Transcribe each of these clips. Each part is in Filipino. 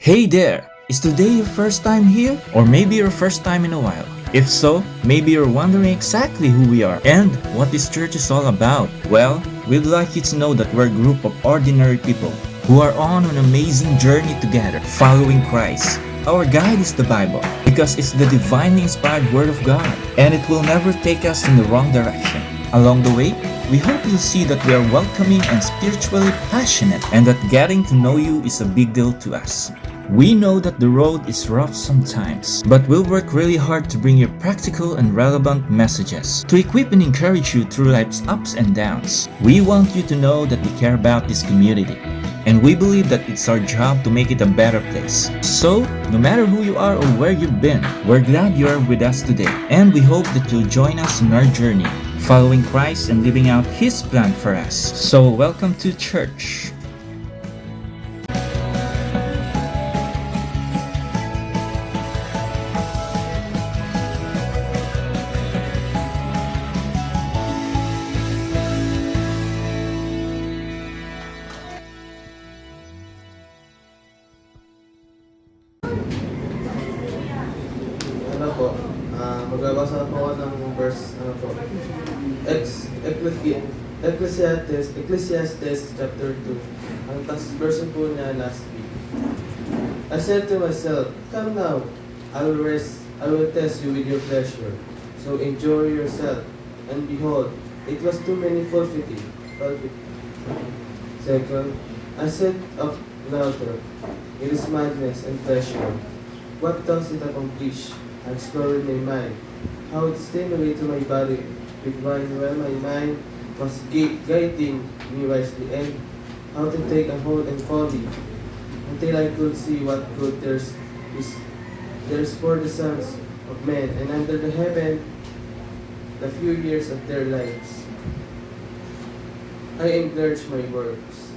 Hey there! Is today your first time here? Or maybe your first time in a while? If so, maybe you're wondering exactly who we are and what this church is all about. Well, we'd like you to know that we're a group of ordinary people who are on an amazing journey together, following Christ. Our guide is the Bible because it's the divinely inspired Word of God and it will never take us in the wrong direction. Along the way, we hope you'll see that we are welcoming and spiritually passionate and that getting to know you is a big deal to us. We know that the road is rough sometimes, but we'll work really hard to bring you practical and relevant messages to equip and encourage you through life's ups and downs. We want you to know that we care about this community, and we believe that it's our job to make it a better place. So, no matter who you are or where you've been, we're glad you are with us today, and we hope that you'll join us in our journey, following Christ and living out His plan for us. So, welcome to church. Ano po, magbabasa po ako ng verse, ano po, Ecclesiastes chapter 2. Ang verse po niya last week. I said to myself, come now, I will test you with your pleasure. So enjoy yourself. And behold, it was too manifold fitting. Second, I said up louder, it is madness and pleasure. What does it accomplish? I explored my mind, how it stimulated my body with wine while my mind was guiding me wisely, and how to take a hold and folly, until I could see what good there is for the sons of men, and under the heaven, the few years of their lives. I enlarged my works.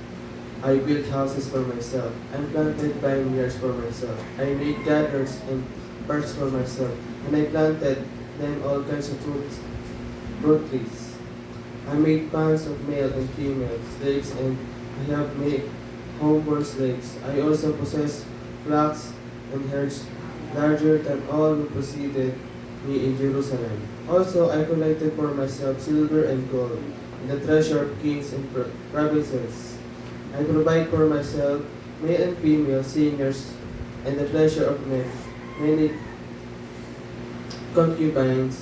I built houses for myself, and planted vineyards for myself. I made gardens and parks for myself, and I planted them all kinds of fruit trees. I made bands of male and female slaves, and I have made homeborn slaves. I also possess flocks and herds larger than all who preceded me in Jerusalem. Also, I collected for myself silver and gold, and the treasure of kings and provinces. I provide for myself male and female singers, and the pleasure of men, many concubines.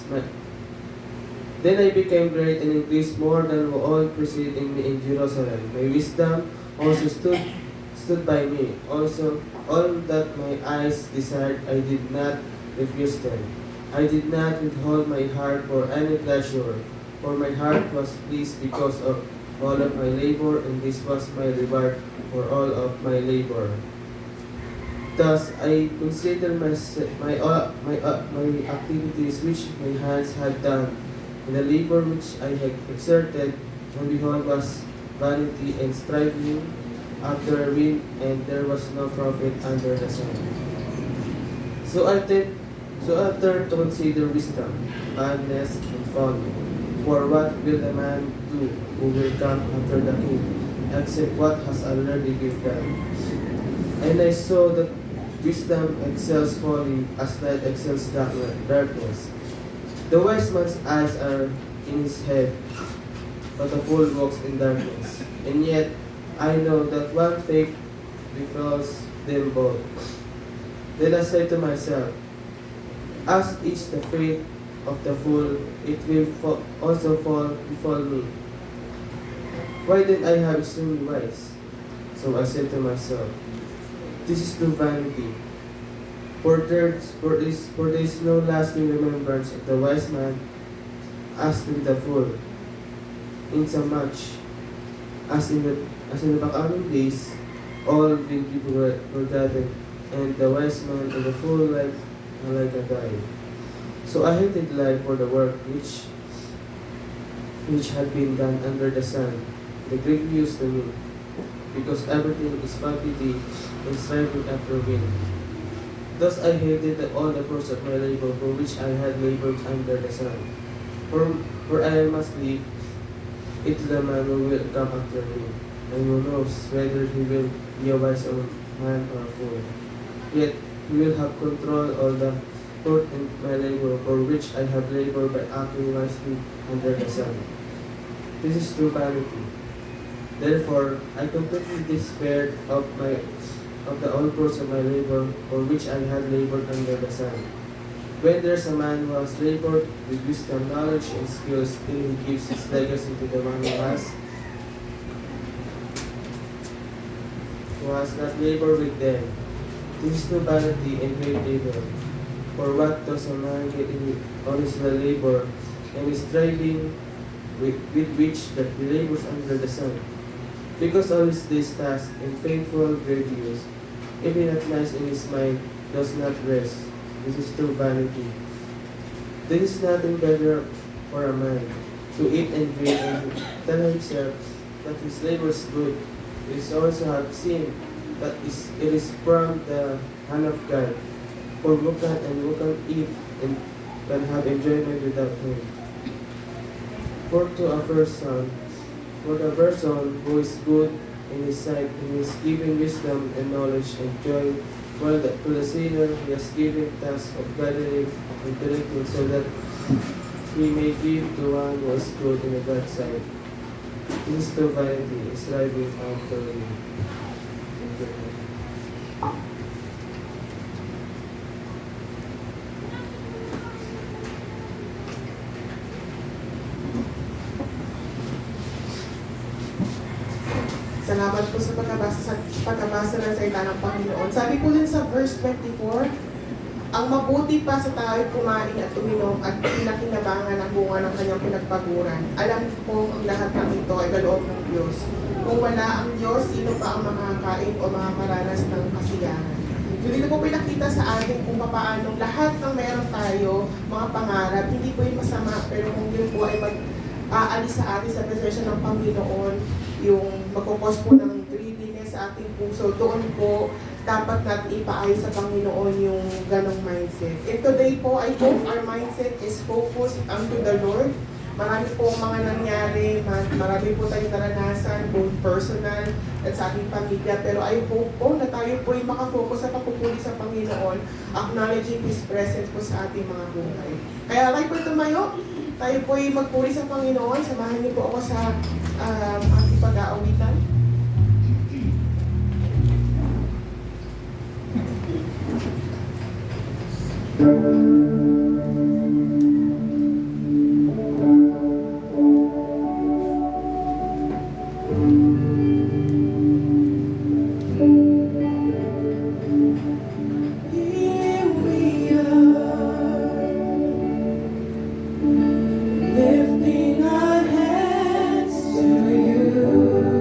Then I became great and increased more than all preceding me in Jerusalem. My wisdom also stood by me. Also, all that my eyes desired, I did not refuse them. I did not withhold my heart for any pleasure, for my heart was pleased because of all of my labor, and this was my reward for all of my labor. Thus, I consider my activities which my hands had done, and the labor which I had exerted, and behold, was vanity and striving after wind, and there was no profit under the sun. So I turned to consider wisdom, madness, and folly. For what will the man do who will come after the king, except what has already been done? And I saw that wisdom excels folly, as light excels darkness. The wise man's eyes are in his head, but the fool walks in darkness. And yet I know that one fate befalls them both. Then I said to myself, as is the fate of the fool, it will also befall me. Why then I have extremely wise? So I said to myself, this is no vanity, for there is no lasting remembrance of the wise man as in the fool, insomuch as in the coming days all will be forgotten, and the wise man and the fool like a guide. So I hated life for the work which had been done under the sun, the great news to me, because everything is vanity and striving after wind. Thus I hated all the course of my labor for which I had labored under the sun. For I must leave it to the man who will come after me, and who knows whether he will be a wise man or a fool. Yet He will have control all the fruit in my labor, for which I have labored by acting wisely under the sun. This is true vanity. Therefore, I completely despaired of the all fruits of my labor, for which I had labored under the sun. When there's a man who has labored with wisdom, knowledge, and skill, still he gives his legacy to the one who has not labored with them. This is no vanity and great labor. For what does a man get in all his labor and is striving with which that he labors under the sun? Because all his days task and painful grievous, even at night in his mind does not rest. This is true vanity. There is nothing better for a man to eat and drink and tell himself that his labor is good. It is also have seen that it is from the hand of God. For who can eat and can have enjoyment without him? For the person who is good in his sight, he is giving wisdom and knowledge and joy, while to the sinner he has given task of gathering and collecting, so that he may give to one who is good in God's sight. This is true vanity, striving after him. Salamat po sa pagkabasa ng salita ng Panginoon. Sabi po din sa verse 24, ang mabuti pa sa tayo kumain at uminom at pinakinabangan ang bunga ng kanyang pinagpaguran. Alam po ang lahat ng ito ay kaloob ng Diyos. Kung wala ang Diyos, sino pa ang makakain o makakaranas ng kasiyahan? So dito po pinakita sa atin kung paano lahat ng meron tayo, mga pangarap, hindi po yung masama, pero kung yun po ay aalis sa atin sa presensya ng Panginoon, yung magkukos po ng greediness sa ating puso, doon po dapat natin ipaayos sa Panginoon yung ganong mindset. And today po, I hope our mindset is focused unto the Lord. Marami po mga nangyari, marami po tayong naranasan, both personal at sa ating pamilya. Pero I hope po na tayo po ay makafocus sa pagpupuli sa Panginoon, acknowledging His presence po sa ating mga buhay. Kaya kayo po tumayo, tayo po ay magpuri sa Panginoon. Samahan niyo po ako sa ating pag-aawitan. Lifting our hands to you.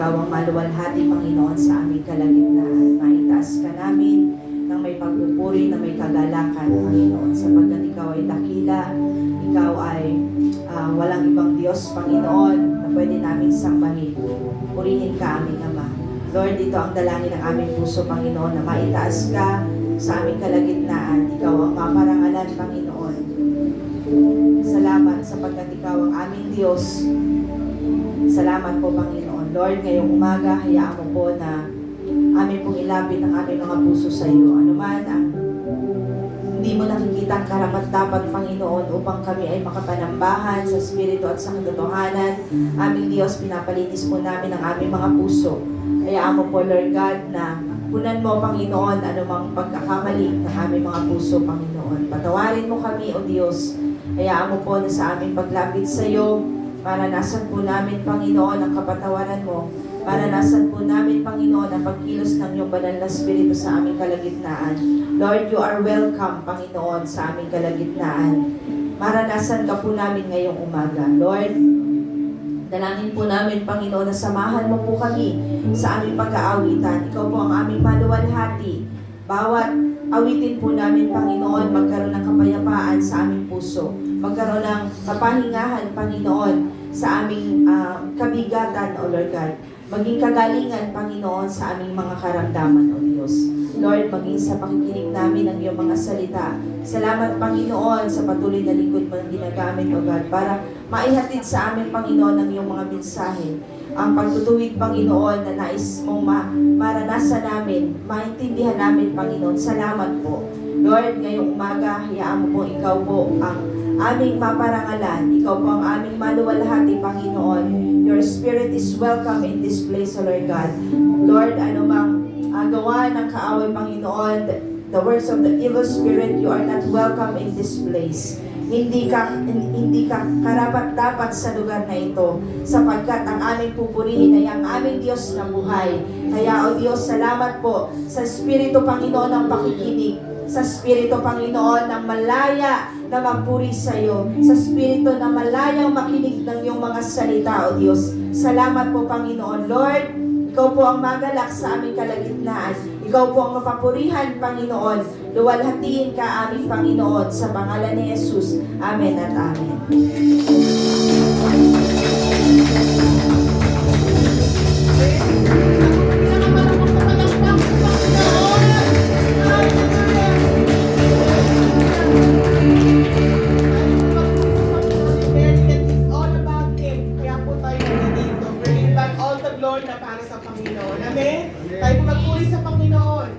Ikaw ang maluwalhati, Panginoon, sa aming kalagitnaan. Maitaas ka namin ng may pagpupuri, na may kagalakan, Panginoon, sapagkat Ikaw ay dakila, Ikaw ay walang ibang Diyos, Panginoon, na pwede namin sambahin. Purihin ka, aming Ama. Lord, dito ang dalangin ng aming puso, Panginoon, na maitaas ka sa aming kalagitnaan. Ikaw ang maparangalan, Panginoon. Salamat sapagkat Ikaw ang aming Diyos. Salamat po, Panginoon. Lord, ngayong umaga, hayaan mo po na amin pong ilapit ang aming mga puso sa iyo. Ano man ang hindi mo nakikita ang karapat-dapat, Panginoon, upang kami ay makapanambahan sa Espiritu at sa katotohanan. Aming Diyos, pinapalinis po namin ang aming mga puso. Hayaan mo po, Lord God, na punan mo, Panginoon, anumang pagkakamali ng aming mga puso, Panginoon. Patawarin mo kami, O Diyos. Hayaan mo po na sa aming paglapit sa iyo, maranasan po namin, Panginoon, ang kapatawaran mo. Maranasan po namin, Panginoon, ang pagkilos ng iyong banal na Espiritu sa aming kalagitnaan. Lord, you are welcome, Panginoon, sa aming kalagitnaan. Maranasan ka po namin ngayong umaga. Lord, dalangin po namin, Panginoon, na samahan mo po kami sa aming pag-aawitan. Ikaw po ang aming maluwalhati. Bawat awitin po namin, Panginoon, magkaroon ng kapayapaan sa aming puso. Magkaroon ng kapahingahan, Panginoon, sa aming kabigatan, O Lord God. Maging kagalingan, Panginoon, sa aming mga karamdaman, O Diyos. Lord, maging sa pakikinig namin ng iyong mga salita. Salamat, Panginoon, sa patuloy na lingkod mo ng ginagamit, O God, para maihatid sa amin, Panginoon, ang iyong mga mensahe. Ang pagtutuwid, Panginoon, na nais mong maranasan namin, maintindihan namin, Panginoon. Salamat po. Lord, ngayong umaga, hayaan mo po, ikaw po ang aming maparangalan. Ikaw po ang aming maluwalhati, Panginoon. Your Spirit is welcome in this place, O Lord God. Lord, anumang gawa ng kaaway, Panginoon, the words of the evil spirit, you are not welcome in this place. Hindi ka karapat-dapat sa lugar na ito, sapagkat ang aming pupurihin ay ang aming Diyos na buhay. Kaya, O Diyos, salamat po sa Espiritu, Panginoon, ng pakikinig, sa Espiritu, Panginoon, ng malaya na magpuri sa iyo, sa Espiritu na malayang makinig ng iyong mga salita, O Diyos. Salamat po, Panginoon. Lord, ikaw po ang magalak sa aming kalagitnaan. Ikaw po ang mapapurihan, Panginoon. Luwalhatiin ka, aming Panginoon, sa pangalan ni Jesus. Amen at amen. Lord, na para sa Panginoon. Amen? Tayo po magpuri sa Panginoon.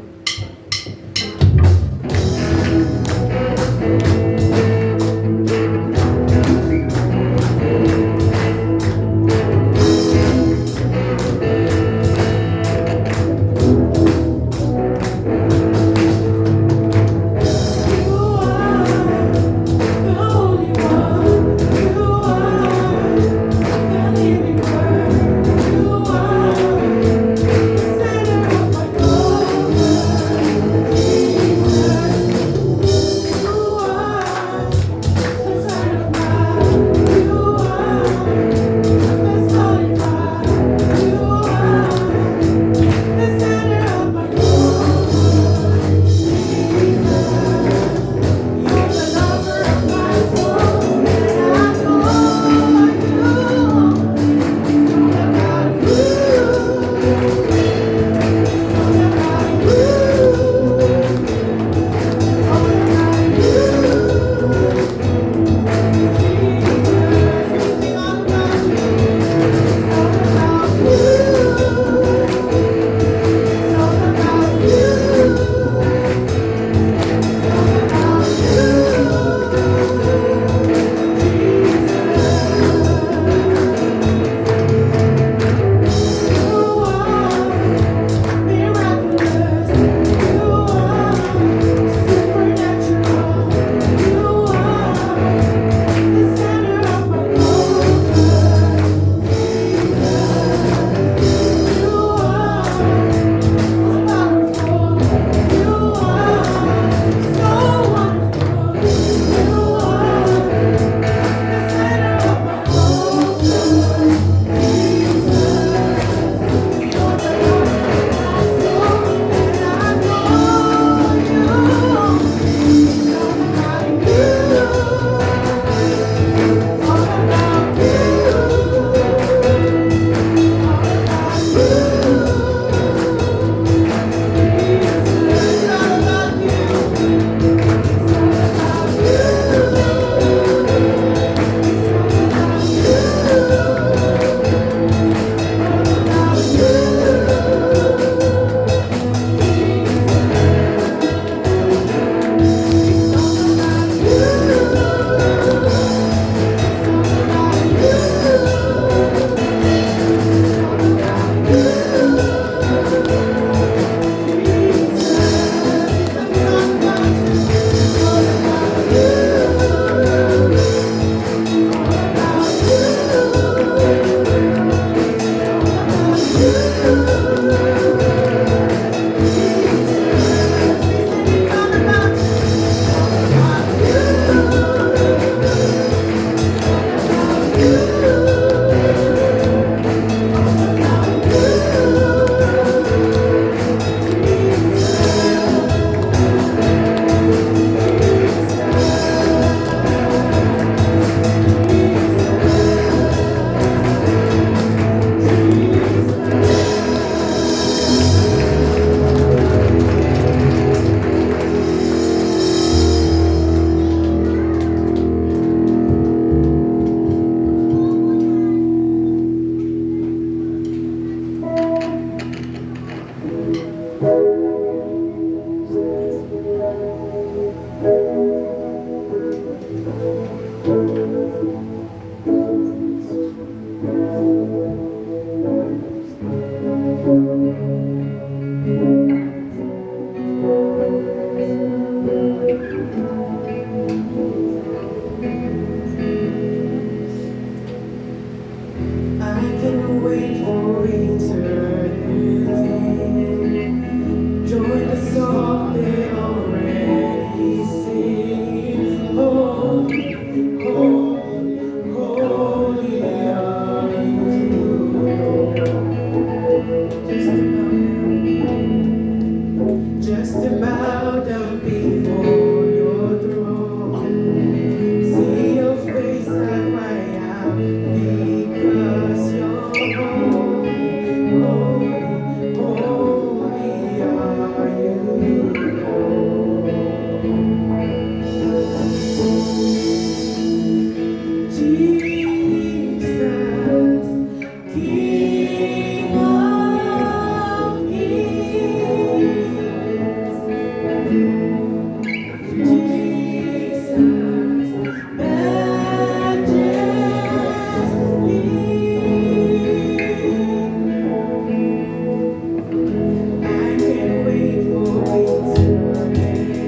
I can wait for eternity. Join the song they already sing. Holy, holy, holy are you, Lord. Just to bow down before your throne. See your face, I cry out because you're holy, holy, holy are you, Jesus, King of Kings. Jesus, majesty. I can't wait for eternity.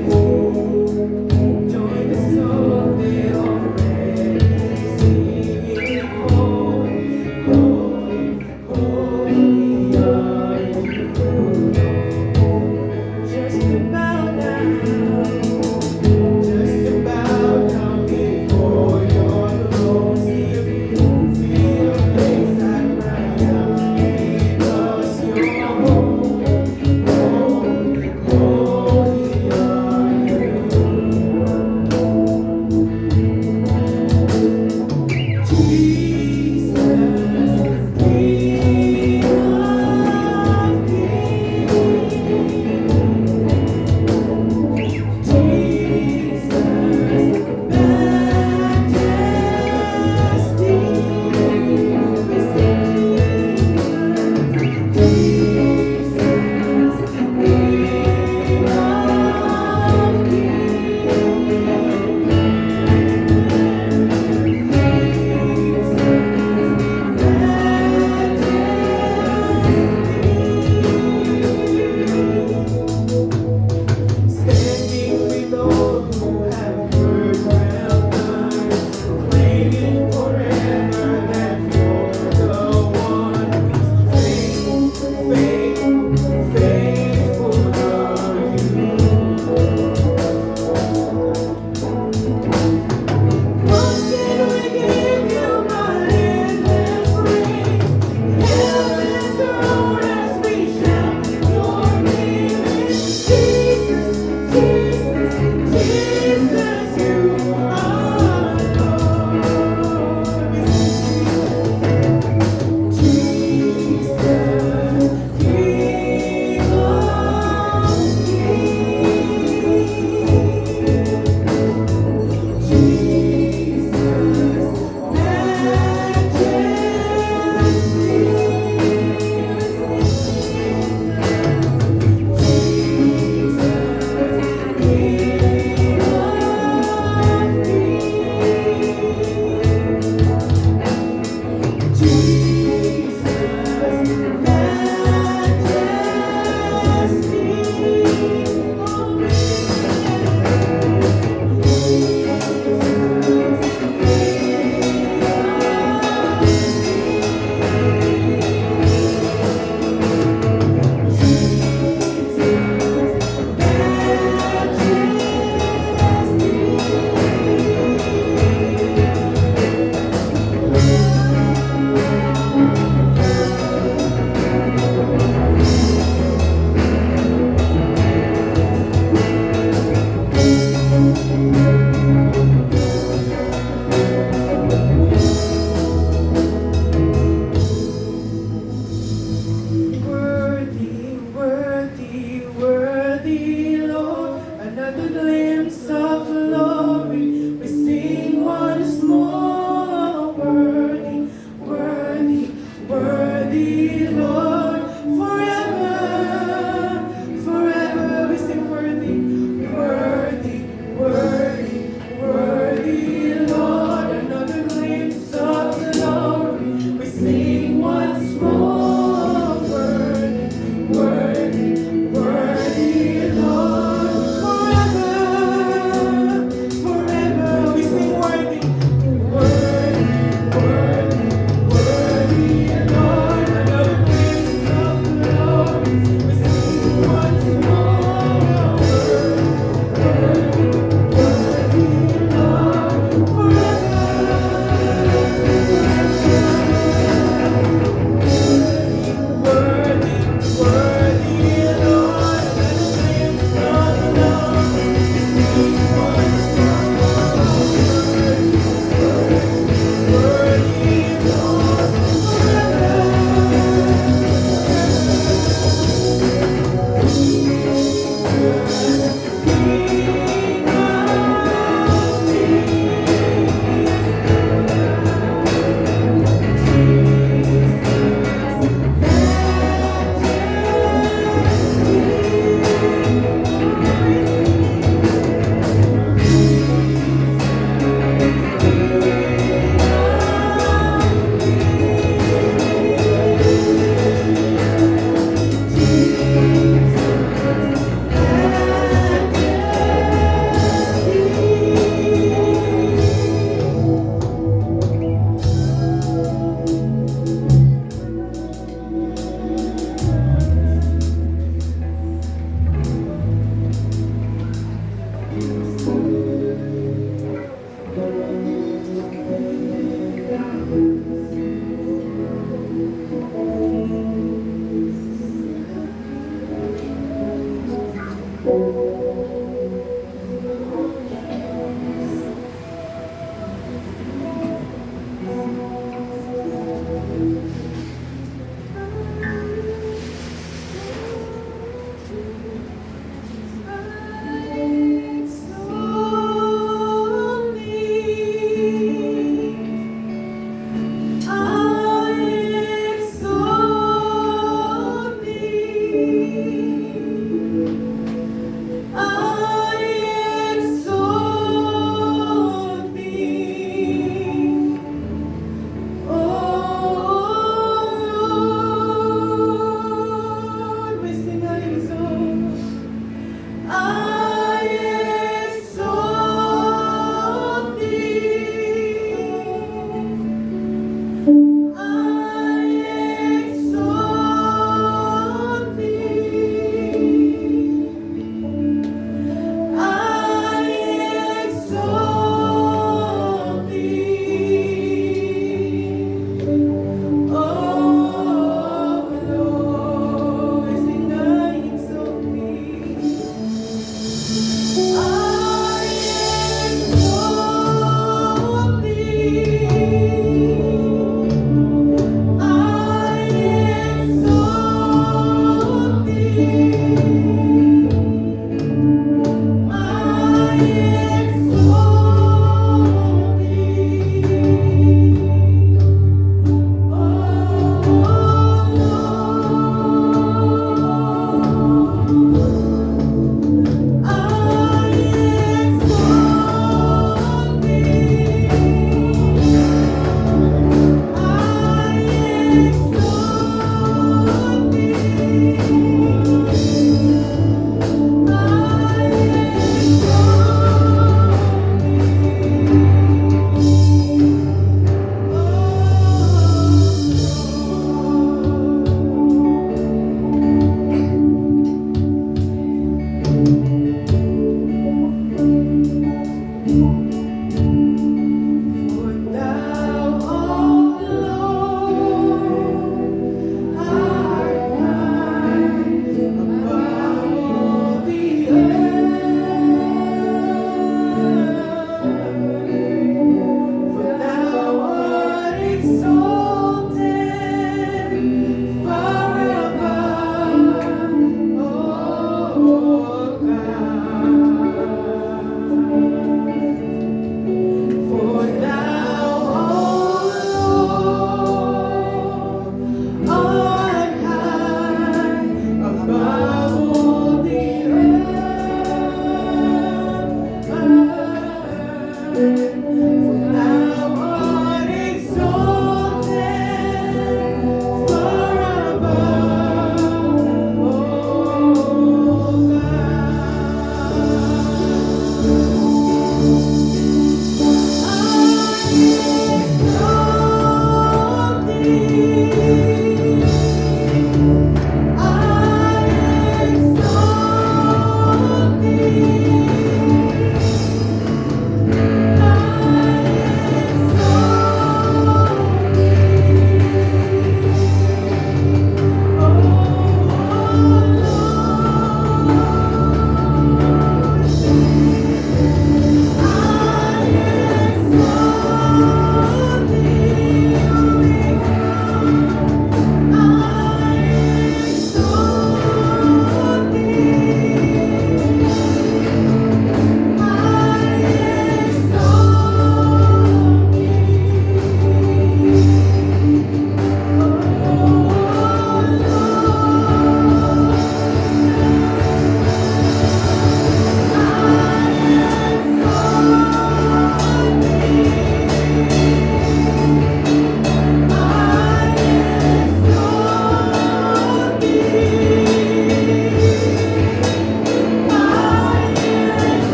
Join the song they already sing. Holy, holy, holy are you, Lord. Just to bow down. Just to bow down before your throne. See your face, I cry out because you're holy, holy, holy are you. Jesus, King of Kings. Jesus, majesty. We sing Jesus, King of Kings.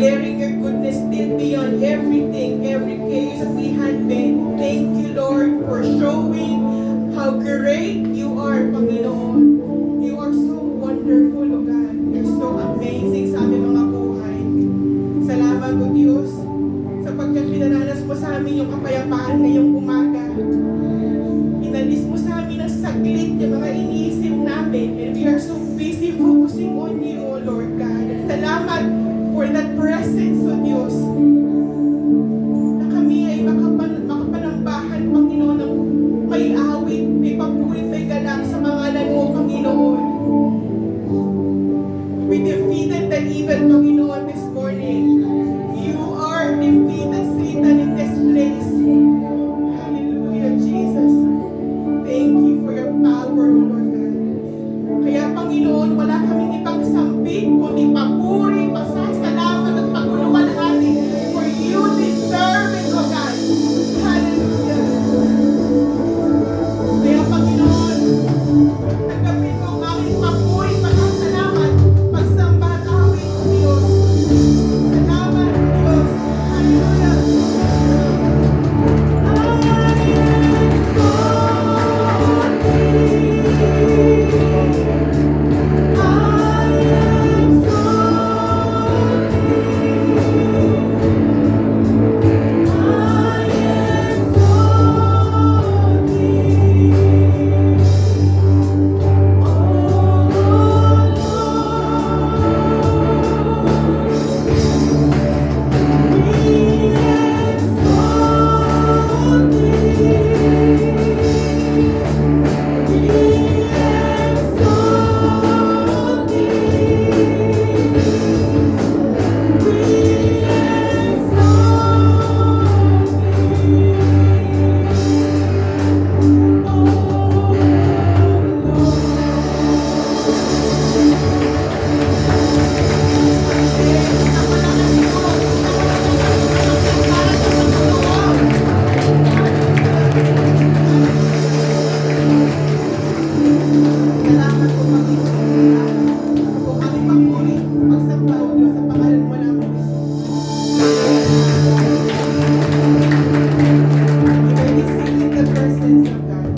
declaring your goodness still beyond everything, every case that we had been. Thank you, Lord, for showing how great you are, Panginoon. You are so wonderful, O God. You're so amazing sa aming mga buhay. Salamat, O Diyos, sapagkat pinananas mo sa amin yung kapayapaan ngayong umaga. Inalis mo sa amin ng saglit yung mga iniisip namin, and we are so busy focusing on you, O Lord God. At salamat for that presence, O Diyos, na kami ay makapanambahan, Panginoon, ng may awit, may papurit, may galak sa pangalan mo, Panginoon. We defeated the evil, Panginoon, this morning. You are defeated, Satan, in this place. Hallelujah, Jesus. Thank you. kundi papuri, pasasalamat at pagluwalhati. For you deserve it, O God. Hallelujah. Kaya Panginoon, tanggapin mo ang aming papuri, pasasalamat, pagsamba at awit, O Diyos. Salamat, O Diyos. Hallelujah. Salamat po, Panginoon. Salamat po aming papuri, pagsamba, O Diyos, sa pangalan mo lang. You may be seated in the presence of God.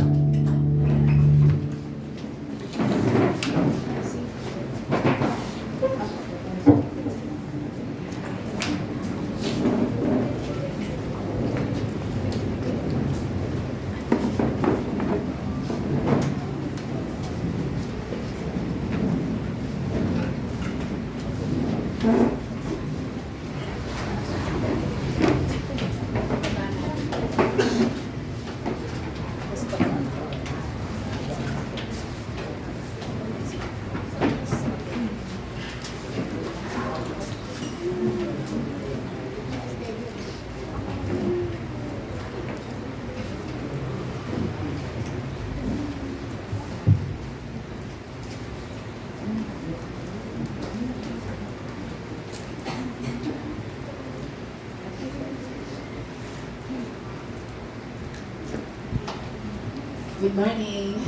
Good morning.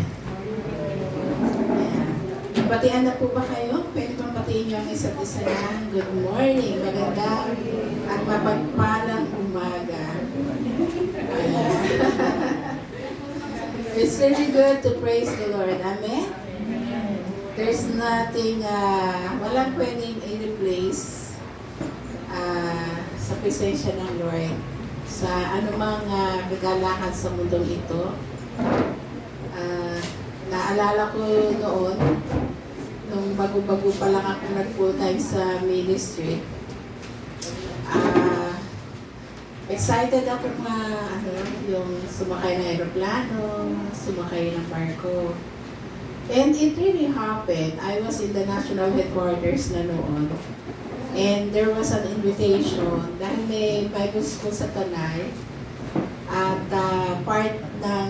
Batian na po ba kayo? Pwede bang batiin niyo ang isa't isa na? Good morning. Magandang at mapagpalang umaga. Ayan. It's really good to praise the Lord. Amen? There's nothing, walang pwedeng i-replace sa presensya ng Lord sa anumang kagalakan sa mundong ito. Naalala ko noon, nung bago-bago pa lang ako nag-full time sa ministry, excited ako yung sumakay ng aeroplano, sumakay ng barko. And it really happened. I was in the national headquarters na noon. And there was an invitation dahil may Bible school sa Tanay at part ng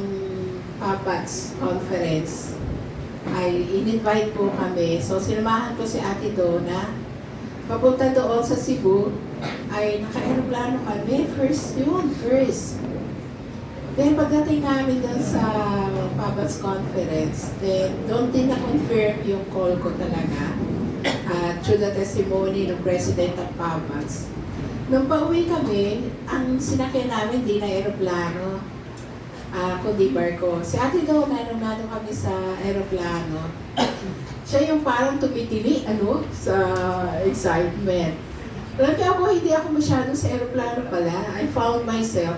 PABATS conference ay in-invite po kami. So sinamahan ko si Ate Donna. Papunta doon sa Cebu ay naka-aeroplano kami. First. Then pagdating namin doon sa PABATS conference, then doon din na-confirm yung call ko talaga through the testimony ng President of PABATS. Nung pauwi kami, ang sinakyan namin di na aeroplano, kundi barko. Si Ate Donna, nung nandun kami sa aeroplano, siya yung parang tumitili, sa excitement. Kaya hindi ako masyado sa aeroplano pala. I found myself,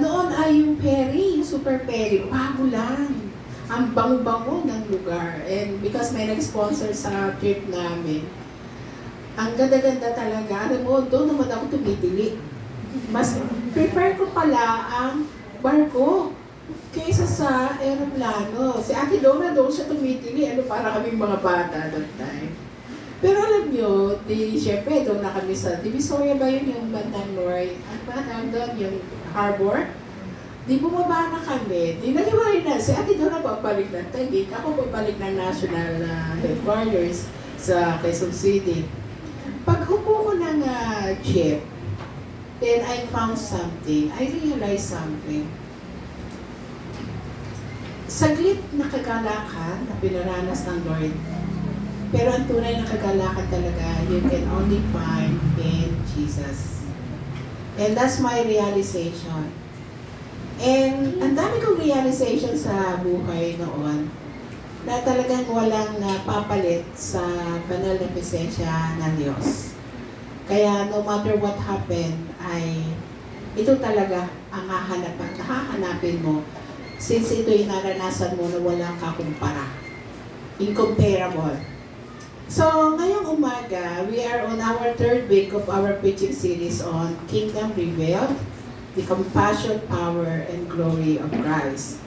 noon ay yung ferry, yung super ferry, bago lang. Ang bango-bango ng lugar. And because may nag-sponsor sa trip namin, ang ganda-ganda talaga. Alam mo, doon naman ako tumitili. Mas prefer ko pala ang barko kaysa sa aeroplano. Si Ate Donna doon siya tumitili, para kaming mga bata that time. Pero alam nyo, syempre doon na kami sa Divisoria ba yun yung bandang North? Ano ba doon? Yung harbor? Di bumaba na kami. Di naliwalay na. Si Ate Donna babalik ng Taguig. Ako babalik ng national headquarters. sa Quezon City. Pag upo ko ng jeep, then I found something. I realized something. Saglit na kagalakan na pinaranas ng Lord. Pero ang tunay na kagalakan talaga, you can only find in Jesus. And that's my realization. And ang dami kong realization sa buhay noon na talagang walang papalit sa banal na presensya ng Diyos. Kaya no matter what happened, ay ito talaga ang hahanapin mo since ito'y naranasan mo na walang kakumpara. Incomparable. So, ngayong umaga, we are on our third week of our preaching series on Kingdom Revealed, the compassion, power, and glory of Christ.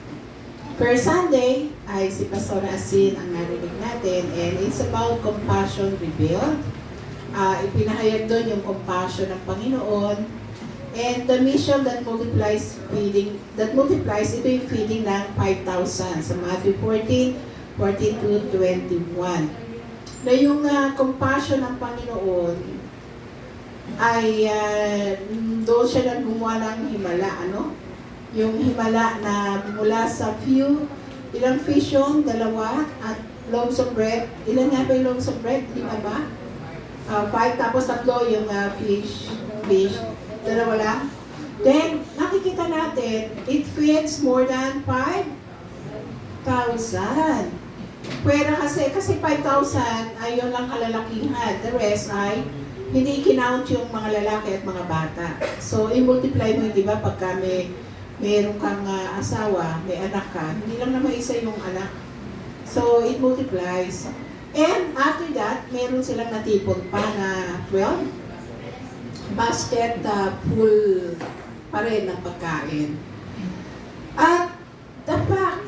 Per Sunday ay si Pastor Asin ang narinig natin, and it's about compassion revealed. Ipinahayag doon yung compassion ng Panginoon, and the mission that multiplies, ito yung feeding ng 5,000 sa Matthew 14:14-21. Na yung compassion ng Panginoon ay doon siya gumawa ng himala, ano? Yung himala na mula sa ilang fish yun, 2 at loaves of bread. Ilan nga ba yung loaves of bread? 5 ba? 5, tapos 3 yung fish, 2 lang. Then, nakikita natin, it feeds more than 5,000. Pwera kasi 5,000 ay yun lang kalalakihan. The rest ay hindi kinount yung mga lalaki at mga bata. So, i-multiply mo, di ba, pagka mayroon kang asawa, may anak ka, hindi lang naman isa yung anak. So, it multiplies. And after that, meron silang natipon pa na 12 basket full pa rin ng pagkain. At the fact,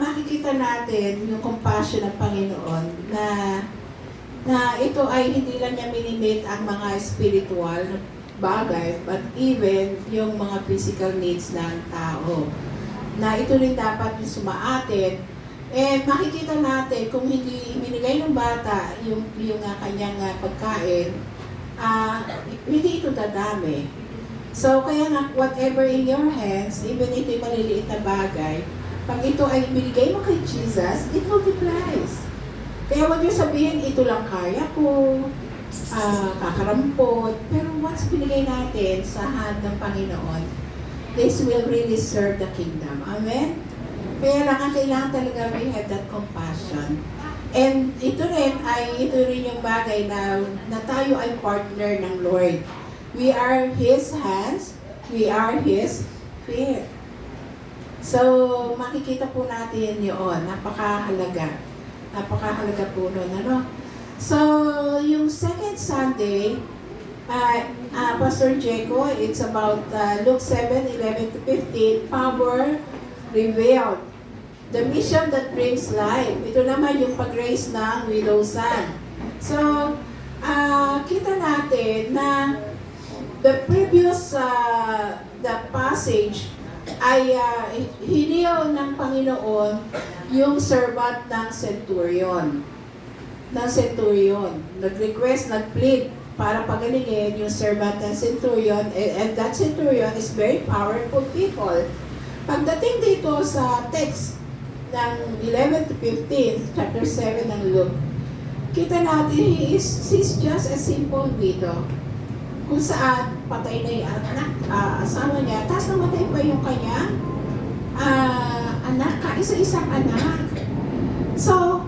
makikita natin yung compassion ng Panginoon na ito ay hindi lang niya minimit ang mga spiritual na bagay, but even yung mga physical needs ng tao. Na ito rin dapat yung sumaatin. And makikita natin kung hindi binigay ng bata yung kanyang pagkain, hindi ito dadami. So kaya nga, whatever in your hands, even ito yung maliliit na bagay, pag ito ay binigay mo kay Jesus, it multiplies. Kaya huwag niyo sabihin, ito lang kaya ko, kakarampot. Pero once binigay natin sa hand ng Panginoon, this will really serve the kingdom. Amen? Kaya lang ang kailangan talaga we have that compassion. And ito rin yung bagay na tayo ay partner ng Lord. We are His hands, we are His feet. So, makikita po natin yun. Napakahalaga. Napakahalaga po nun, ano? So, yung second Sunday, Pastor Jaco, it's about Luke 7:11-15, power revealed. The mission that brings life. Ito naman yung pag-raise ng widow's son. So, kita natin na the previous the passage ay hinil ng Panginoon yung servant ng centurion. Nag-request, nag-plead para pagalingin yung servant ng centurion, and that centurion is very powerful people. Pagdating dito sa text ng 11-15, chapter 7 ng Luke, kita natin she's just a simple widow. Kung saan patay na yung asawa niya, tapos namatay pa yung kanyang anak, isa-isang anak. So,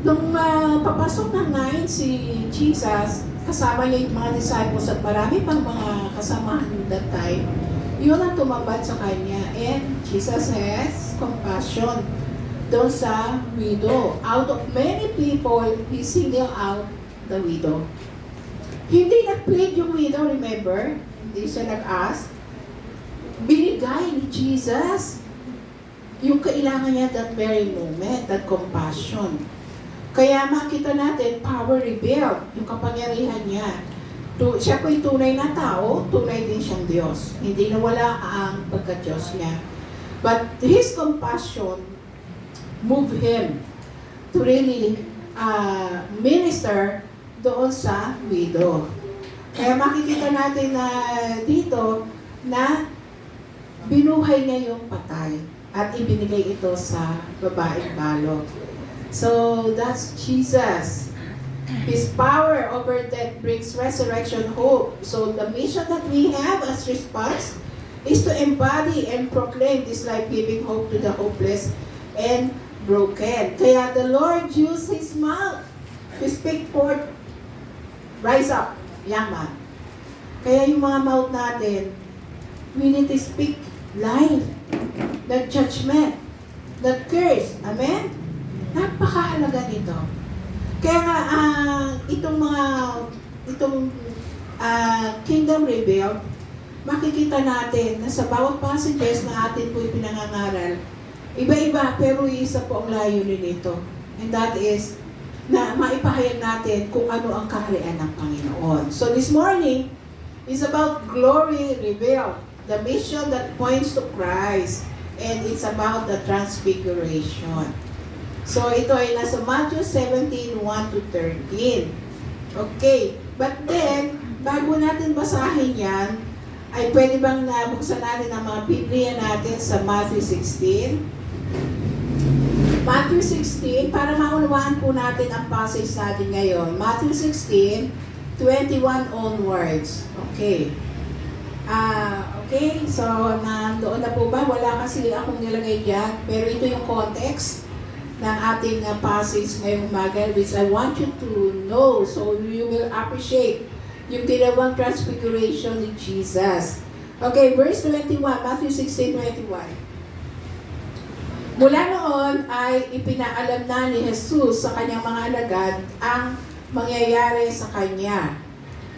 nung papasok ng 9 si Jesus, kasama niya yung mga disciples at marami pang mga kasamahan that time, yun ang tumabad sa kanya. And Jesus has compassion doon sa widow. Out of many people, He singled out the widow. Hindi nag-plead yung widow, remember? Hindi siya nag-ask. Binigay ni Jesus yung kailangan niya that very moment, that compassion. Kaya makita natin, power revealed, yung kapangyarihan niya. Siya po'y tunay na tao, tunay din siyang Diyos. Hindi nawala ang pagka-Diyos niya. But His compassion moved Him to really minister doon sa widow. Kaya makikita natin na dito na binuhay niya yung patay at ibinigay ito sa babaeng balot. So that's Jesus. His power over death brings resurrection hope. So the mission that we have as response is to embody and proclaim this life-giving hope to the hopeless and broken. Kaya the Lord used His mouth to speak forth, rise up, young man. Kaya yung mga mouth natin, we need to speak life, not judgment, not curse. Amen? Napakahalaga nito. Kaya nga, itong Kingdom Revealed, makikita natin na sa bawat passages na atin po pinangangaral, iba-iba pero isa po ang layunin nito. And that is, na maipahayag natin kung ano ang kaharian ng Panginoon. So this morning is about glory revealed, the mission that points to Christ, and it's about the transfiguration. So ito ay nasa Matthew 17:1 to 13. Okay, but then, bago natin basahin yan, ay pwede bang nabuksan natin ang mga Biblia natin sa Matthew 16? Matthew 16, para maunawaan po natin ang passage natin ngayon. Matthew 16, 21 onwards. Okay. Okay, so nandoon na po ba? Wala kasi akong nilagay dyan, pero ito yung context ng ating passage ngayong umaga, which I want you to know so you will appreciate yung ginawang transfiguration ni Jesus. Okay, verse 21, Matthew 16:21. Mula noon ay ipinaalam na ni Jesus sa kanyang mga alagad ang mangyayari sa kanya.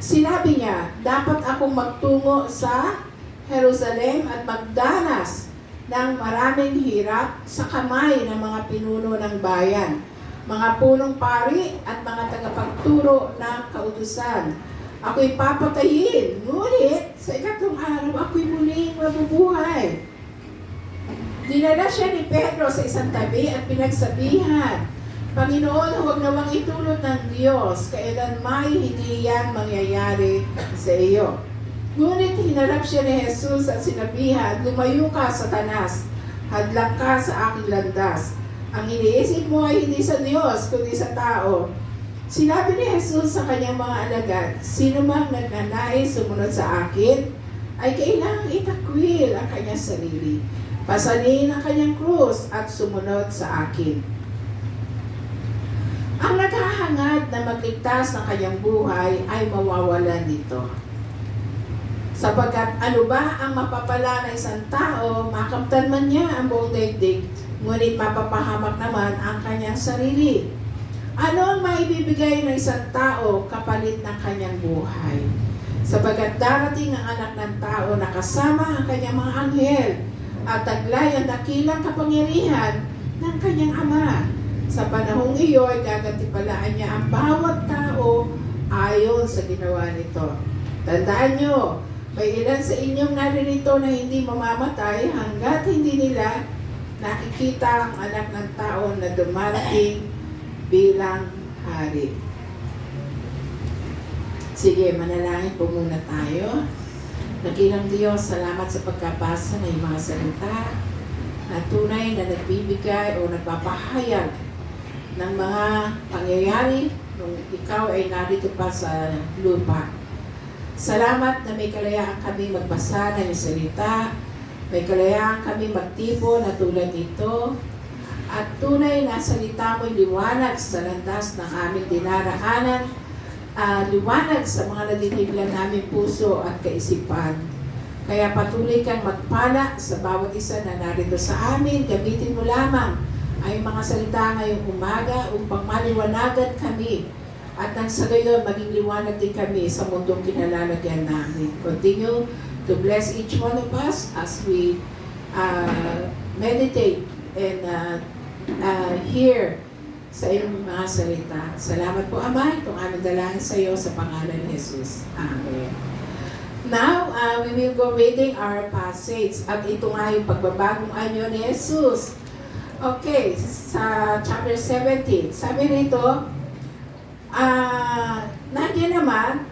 Sinabi niya, dapat akong magtungo sa Jerusalem at magdanas ng maraming hirap sa kamay ng mga pinuno ng bayan, mga punong pari at mga tagapagturo ng kautusan. Ako'y papatayin, ngunit sa ikatlong araw ako'y muling mabubuhay. Dinala siya ni Pedro sa isang tabi at pinagsabihan, Panginoon, huwag nawang itulot ng Diyos, kailanman hindi yan mangyayari sa iyo. Ngunit hinarap siya ni Jesus at sinabihan, lumayo ka, Satanas, hadlang ka sa aking landas. Ang iniisip mo ay hindi sa Diyos, kundi sa tao. Sinabi ni Jesus sa kanyang mga alagad, sino mang nagnanais sumunod sa akin, ay kailangang itakwil ang kanyang sarili. Pasanin ang kanyang krus at sumunod sa akin. Ang naghahangad na magligtas ng kanyang buhay ay mawawalan nito. Sapagkat ano ba ang mapapala ng isang tao, makamtan man niya ang buong daigdig, ngunit mapapahamak naman ang kanyang sarili. Ano ang maibibigay ng isang tao kapalit ng kanyang buhay? Sapagkat darating ang anak ng tao na kasama ang kanyang mga anghel at taglay ang dakilang kapangyarihan ng kanyang ama. Sa panahong iyon, gagantipalaan niya ang bawat tao ayon sa ginawa nito. Tandaan niyo, may ilan sa inyong naririto na hindi mamamatay hanggat hindi nila nakikita ang anak ng tao na dumarating bilang hari. Sige, manalangin po muna tayo. Nakilang Diyos, salamat sa pagkabasa ng mga salita na tunay na nagbibigay o nagpapahayag ng mga pangyayari nung ikaw ay narito pa sa lupa. Salamat na may kalayaan kami magbasa ng salita, may kalayaan kami magtipo na tulad nito, at tunay na salita mo'y liwanag sa landas ng aming dinaraanan, liwanag sa mga nadidibilan naming puso at kaisipan. Kaya patuloy kang magpala sa bawat isa na narito sa amin, gamitin mo lamang ay mga salita ngayong umaga upang maliwanagan kami at nang sa gayon maging liwanag din kami sa mundong kinalalagyan namin. Continue to bless each one of us as we meditate and hear sa iyong mga salita. Salamat po, Ama, itong aming dalangin sa iyo sa pangalan ni Jesus. Amen. Now, we will go reading our passage. At ito nga yung pagbabagong anyo ni Jesus. Okay, sa chapter 17, sabi rito, nandiyan naman,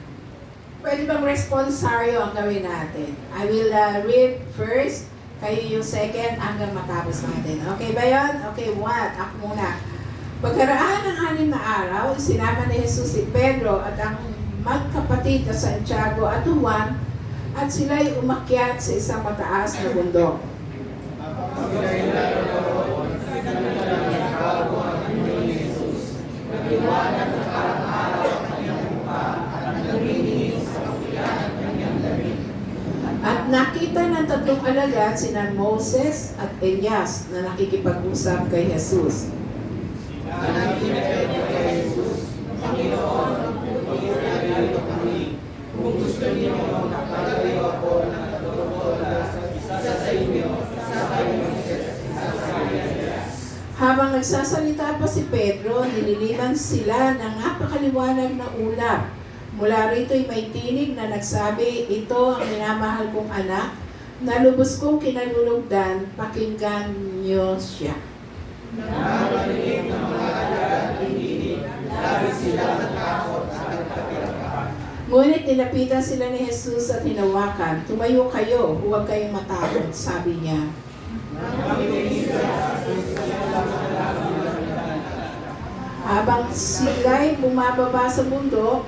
pwede bang responsaryo ang gawin natin? I will read first, kayo yung second hanggang matapos natin. Okay ba yun? Okay, what? Ako muna. Pagkaraan ng 6 na araw, sinama ni Jesus si Pedro at ang magkapatid na Santiago at Juan at sila'y umakyat sa isang mataas na bundok. At nakita ng 3 alagad sina Moses at Elias na nakikipag-usap kay Jesus. Habang nagsasalita pa si Pedro, nililiman sila ng napakaliwanag na ulap. Mula rito'y may tinig na nagsabi, "Ito ang minamahal kong anak, na lubos kong kinalulugdan, pakinggan niyo siya." Ngunit nilapitan sila ni Jesus at hinawakan, "Tumayo kayo, huwag kayong matakot," sabi niya. Habang sila'y bumababa sa bundok,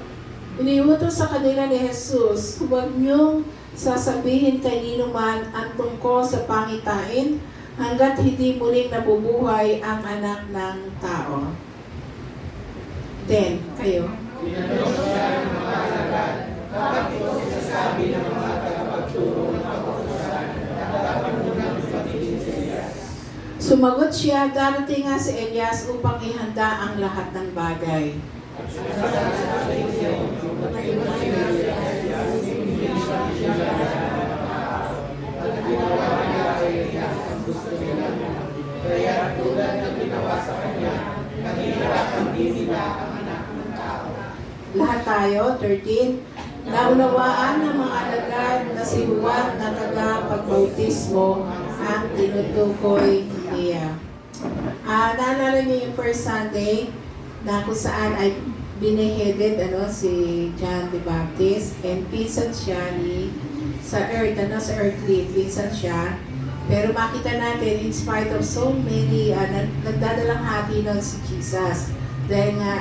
iniutos sa kanila ni Jesus, "Huwag niyong sasabihin kanino man ang tungkol sa pangitain hanggat hindi muling nabubuhay ang anak ng tao." Then, kayo. Sumagot siya, "Darating nga si Elias upang ihanda ang lahat ng bagay." Lahat tayo, 13. Naunawaan ng mga alagad na si Juan na taga-pagbautismo ang tinutukoy niya. Naalala niyo yung first Sunday na kung saan ay bineheaded si John the Baptist, and pinsan siya sa earthly, pinsan siya. Pero makita natin, in spite of so many, nagdadalang hati nun si Jesus. Dahil nga,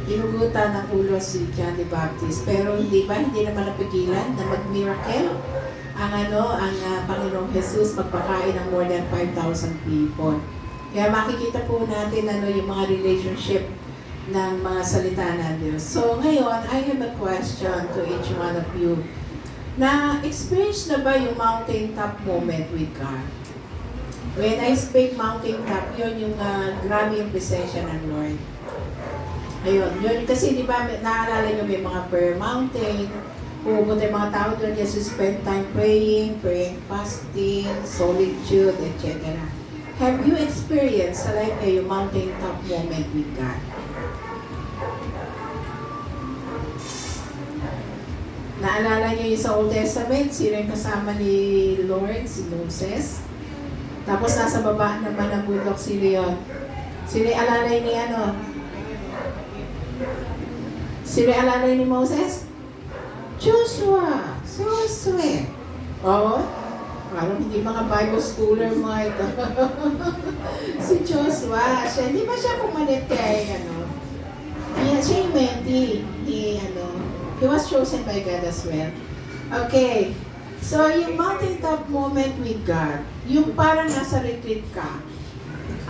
ginugutan ng ulo si John the Baptist. Pero hindi naman napigilan na mag-miracle ang Panginoong Jesus magpakain ng more than 5,000 people. Kaya makikita po natin yung mga relationship ng mga salita ng Diyos. So ngayon, I have a question to each one of you. Na-experience na ba yung mountaintop moment with God? When I speak mountaintop, yun yung grabe yung presensya ng Lord. Ayun, yun kasi di ba naalala nyo may mga prayer mountain, pupunta yung mga tao doon kasi spend time praying, fasting, solitude, etc. Have you experienced yung mountaintop moment with God? Naalala niyo yung sa Old Testament, sino yung kasama ni Lord, si Moses? Tapos nasa baba naman ng bundok, sino yun? Sino yung alalay ni Sino yung alalay ni Moses? Joshua! Joshua! Oo? Parang hindi mga Bible schooler mga ito. Si Joshua, hindi ba siya pumalit kay siya yung mentee he was chosen by God as well. Okay. So, yung mountaintop moment with God, yung parang nasa retreat ka.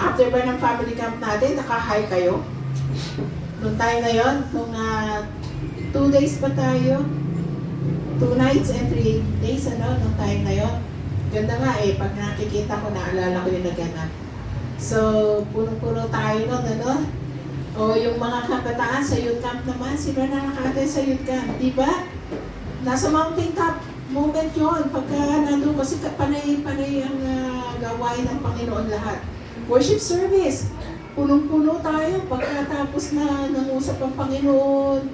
After ba ng family camp natin, naka-high kayo? Nung time na yun, nung 2 days pa tayo, 2 nights and 3 days, nung time na yun. Ganda nga pag nakikita ko, naalala ko yung naganap. So, puno-puno tayo nun, O yung mga kabataan sa youth camp naman, sila na nakatay sa youth camp, di ba? Nasa mountaintop moment yon pagka nandun kasi panay ang gawain ng Panginoon lahat. Worship service, punong-puno tayo pagkatapos na nangusap ang Panginoon,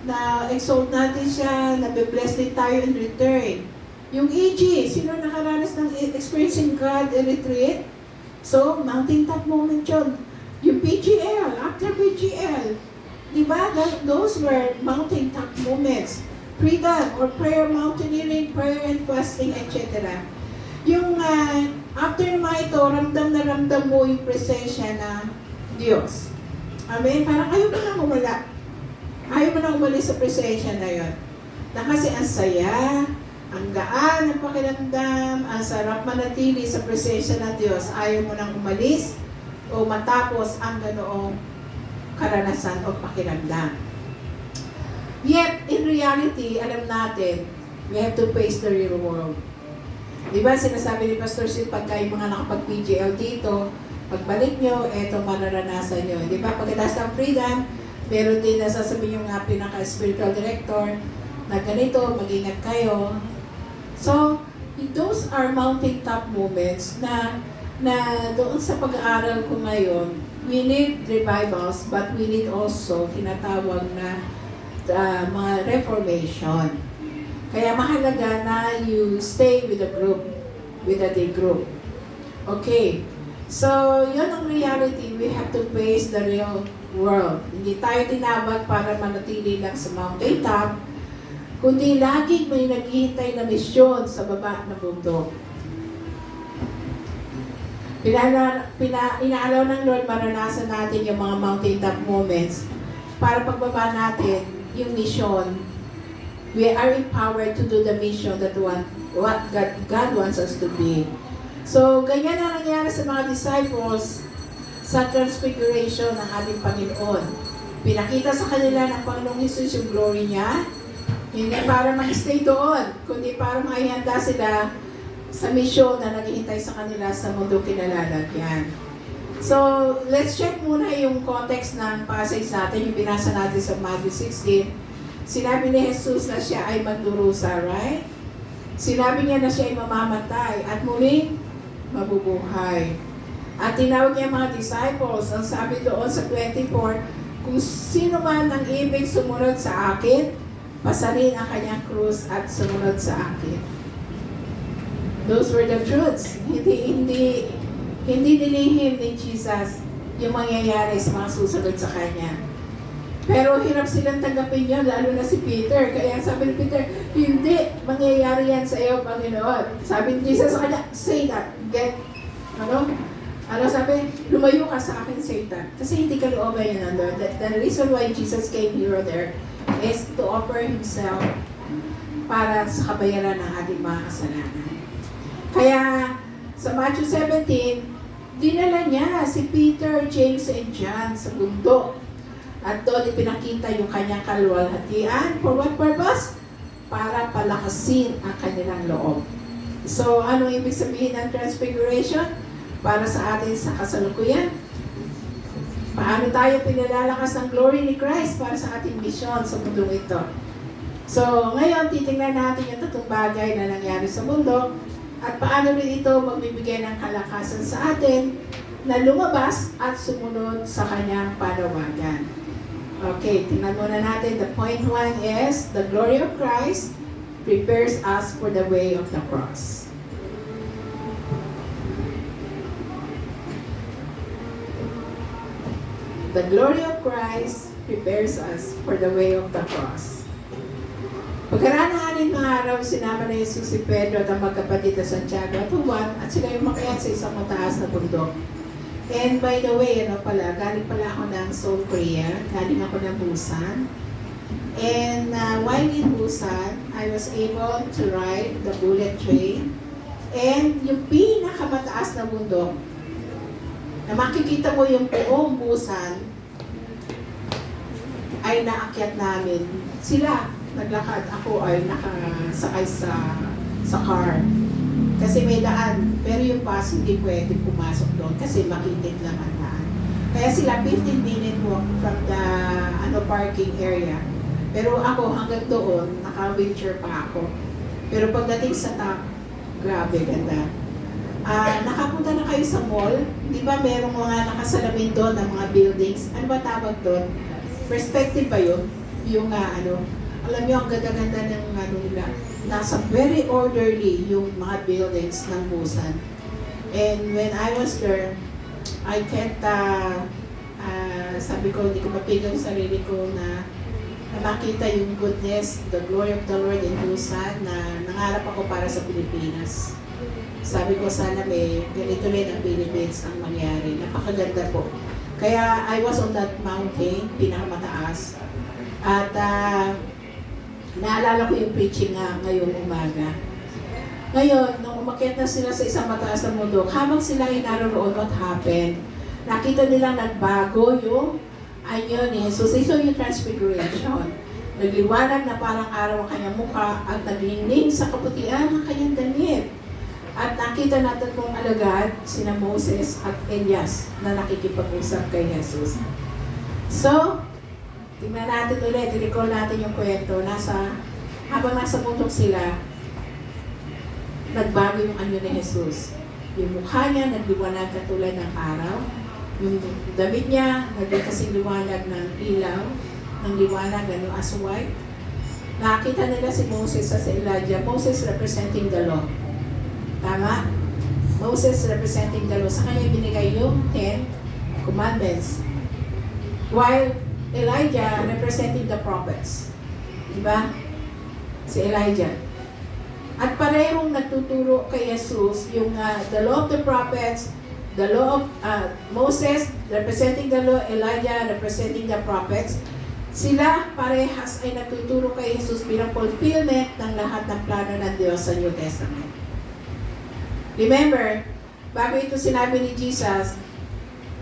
na exalt natin siya, nabe-bless din tayo in return. Yung AG, sino nakaranas ng experiencing God in retreat? So, mountaintop moment yun. Yung PGL, after PGL, di ba? Those were mountaintop moments. Freedom or prayer, mountaineering, prayer and fasting, etc. Yung after mga ito, ramdam na ramdam mo yung presensya ng Diyos. Amen? Parang ayaw mo na umala. Ayaw mo na umalis sa presensya na yun. Na kasi ang saya, ang gaan ang pakiramdam, ang sarap manatili sa presensya ng Diyos. Ayaw mo nang umalis o matapos ang ganoong karanasan o pakiramdam. Yet, in reality, alam natin, we have to face the real world. Diba, sinasabi ni Pastor Sid, pagka yung mga nakapag-PGL dito, pagbalik nyo, eto mararanasan nyo. Diba, pagkatapos ng freedom, meron din nasasabi yung pinaka-spiritual director, na ganito, mag-ingat kayo. So, those are mountaintop moments na doon sa pag-aaral ko ngayon, we need revivals, but we need also tinatawag na mga reformation. Kaya mahalaga na you stay with the group, with the day group. Okay. So, yun ang reality. We have to face the real world. Hindi tayo tinawag para manatili lang sa mountaintop, kundi laging may naghihintay na misyon sa baba ng bundok. Inaalaw ng Lord maranasan natin yung mga mountaintop moments para pagbaba natin yung mission. We are empowered to do the mission that what God wants us to be. So, ganyan na nangyari sa mga disciples sa transfiguration ng ating Panginoon. Pinakita sa kanila ng Panginoong Hesus yung glory niya, hindi para mag-stay doon, kundi para maihanda sila sa misyon na naghihintay sa kanila sa mundo kinalalagyan. So, let's check muna yung context ng passage natin, yung binasa natin sa Matthew 16. Sinabi ni Jesus na siya ay magdurusa, right? Sinabi niya na siya ay mamamatay at muling mabubuhay. At tinawag niya mga disciples, ang sabi doon sa 24, kung sino man ang ibig sumunod sa akin, pasarin ang kanyang krus at sumunod sa akin. Those were the truths. Hindi nilihim ni Jesus yung mangyayari sa mga susunod sa kanya. Pero hirap silang tanggapin yun, lalo na si Peter. Kaya sabi ni Peter, hindi, mangyayari yan sa iyo, Panginoon. Sabi ni Jesus sa kanya, say that. Ano sabi? Lumayo ka sa akin, Satan. Kasi hindi ka looban yun ng Lord. The reason why Jesus came here or there is to offer Himself para sa kabayaran ng ating mga kasalanan. Kaya sa Matthew 17, dinala niya si Peter, James, and John sa bundok. At doon ipinakita yung kanyang kaluwalhatian. For what purpose? Para palakasin ang kanilang loob. So, anong ibig sabihin ng transfiguration? Para sa atin sa kasalukuyan. Paano tayo pinalalakas ng glory ni Christ para sa ating mission sa mundong ito? So, ngayon, titingnan natin yung tatlong bagay na nangyari sa mundo at paano rin ito magbibigay ng kalakasan sa atin na lumabas at sumunod sa kanyang panawagan. Okay, tingnan muna natin. The point 1 is, the glory of Christ prepares us for the way of the cross. The glory of Christ prepares us for the way of the cross. Pagkaraan ng anin mga araw, sinama na Jesus si Pedro at ang magkapatid na Santiago at Juan at sila yung makiyan sa isang mataas na bundok. And by the way, galing pala ako ng Seoul, Korea. Galing ako ng Busan. And while in Busan, I was able to ride the bullet train. And yung pinakamataas na bundok, na makikita mo yung buong Busan, ay naakyat namin. Sila, naglakad. Ako ay nakasakay sa car. Kasi may daan, pero yung bus hindi pwede pumasok doon kasi makitid lang ang daan. Kaya sila 15-minute walk from the parking area. Pero ako hanggang doon, naka-wheelchair pa ako. Pero pagdating sa top, grabe, ganda. Nakapunta na kayo sa mall, di ba merong mga nakasalamin doon ng mga buildings? Ano ba tawag doon? Perspective ba yun? Yung alam niyo, ang ganda-ganda ng nila. Nasa very orderly yung mga buildings ng Busan. And when I was there, I kept, sabi ko, hindi ko mapigil yung sarili ko na makita yung goodness, the glory of the Lord in Busan, na nangarap ako para sa Pilipinas. Sabi ko, sana may ganito rin ang Philippines ang mangyari. Napakaganda po. Kaya I was on that mountain, pinakamataas. At naalala ko yung preaching nga ngayong umaga. Ngayon, nung umakyat na sila sa isang mataas na bundok, habang sila ay naroon, what happened? Nakita nilang nagbago yung anyo ni Jesus. Ito yung transfiguration. Nagliwanag na parang araw ang kanyang mukha at naglingning sa kaputian ng kanyang damit. At nakita natin kung alagad sina Moses at Elias na nakikipag-usap kay Jesus. So, tingnan natin ulit, i-recall natin yung kwento. Habang nasa bundok sila, nagbago yung anyo ni Jesus. Yung mukha niya nagliwanag katulad ng araw. Yung damit niya naging kasing liwanag ng ilaw, ng liwanag as white. Nakita nila si Moses at si Elijah. Moses representing the law. Tama? Moses representing the law. Sa kanya binigay yung 10 commandments. While Elijah representing the prophets. Diba? Si Elijah. At parehong nagtuturo kay Jesus yung the law of the prophets, the law of Moses representing the law, Elijah representing the prophets. Sila parehas ay nagtuturo kay Jesus bilang fulfillment ng lahat ng plano ng Diyos sa New Testament. Remember, bago ito sinabi ni Jesus,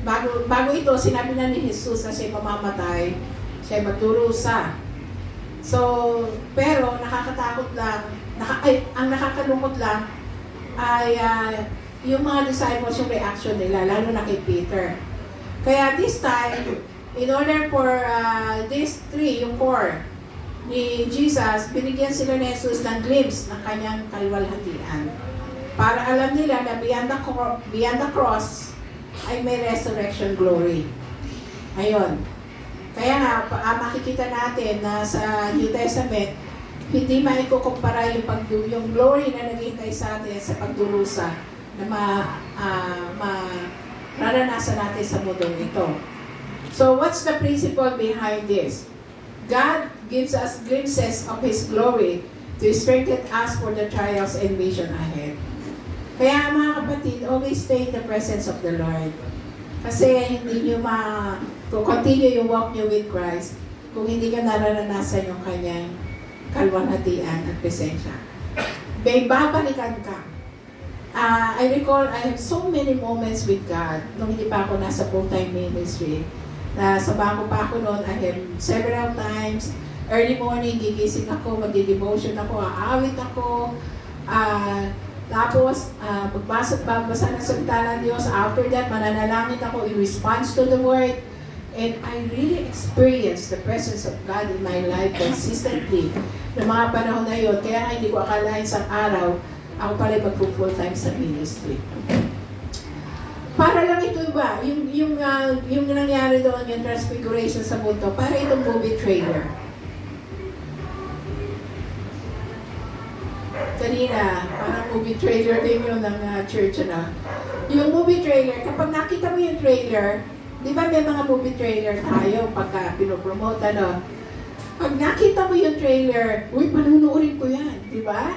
bago ito sinabi na ni Jesus na siya mamamatay, siya magdurusa. So, pero nakakatakot lang, ang nakakalungkot lang ay yung mga disciples, yung reaction nila, lalo na kay Peter. Kaya this time, in order for these three, yung core ni Jesus, binigyan sila ni Jesus ng glimpse ng kanyang kalwalhatian. Para alam nila na beyond the cross ay may resurrection glory. Ayun. Kaya nga, makikita natin na sa New Testament, hindi maikukumpara yung glory na naghihintay sa atin sa pagdurusa na mararanasan natin sa mundong ito. So, what's the principle behind this? God gives us glimpses of His glory to strengthen us for the trials and mission ahead. Kaya mga kapatid, always stay in the presence of the Lord. Kasi hindi nyo continue yung walk nyo with Christ kung hindi nyo nararanasan yung kanyang kalwalhatian at presensya. May babalikan ka. I recall, I have so many moments with God nung hindi pa ako nasa full-time ministry. Sa bangko pa ako noon, I have several times, early morning, gigising ako, magdi-devotion ako, aawit ako, tapos, magbasa ng salita ng Diyos. After that, mananalangin ako in response to the Word. And I really experienced the presence of God in my life consistently ng mga panahon na yun. Kaya hindi ko akalain sa araw, ako pala mag-full time sa ministry. Para lang ito ba, yung nangyari doon, yung transfiguration sa mundo, para itong movie trailer. Kanina, parang movie trailer din yun ng church na. Yung movie trailer, kapag nakita mo yung trailer, di ba may mga movie trailer tayo pagka pinopromote, ano? Pag nakita mo yung trailer, uy, panunuorin ko yan, di ba?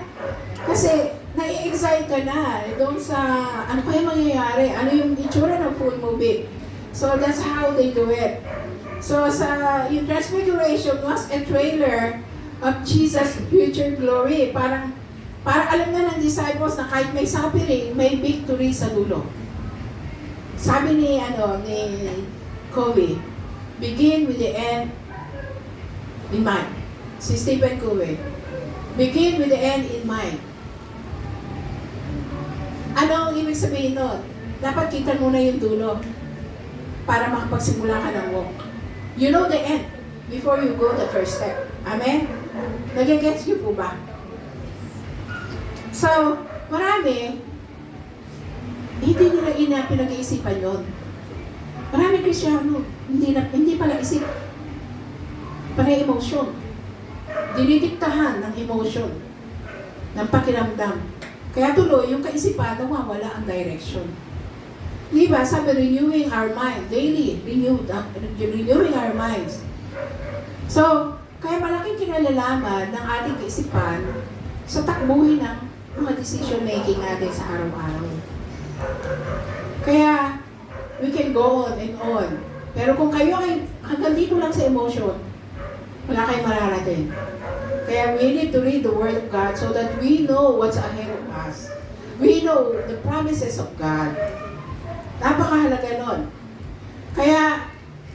Kasi, nai-excite ka na doon sa ano kaya mangyayari, ano yung itsura ng full movie. So, that's how they do it. So, yung Transfiguration was a trailer of Jesus' future glory. Para alam na ng disciples na kahit may suffering, may victory sa dulo. Sabi ni Covey, begin with the end in mind. Si Stephen Covey, begin with the end in mind. Ano ang ibig sabihin nun? Dapat kita muna yung dulo para makapagsimula ka ng walk. You know the end before you go the first step. Amen? Nagigets niyo po ba? So, marami, hindi nila pinag-iisipan yun. Marami Kristyano, hindi pala isip. Para emosyon. Dinidiktahan ng emosyon, ng pakiramdam. Kaya tuloy, yung kaisipan, nawawala ang direction. Di ba? Sabi, renewing our mind, daily, renewing our minds. So, kaya malaking kinalalaman ng ating kaisipan sa takbuhin ng mga decision making natin sa araw-araw. Kaya, we can go on and on. Pero kung kayo ay hanggang dito lang sa emotion, wala kayong mararating. Kaya we need to read the Word of God so that we know what's ahead of us. We know the promises of God. Napakahalaga nun. Kaya,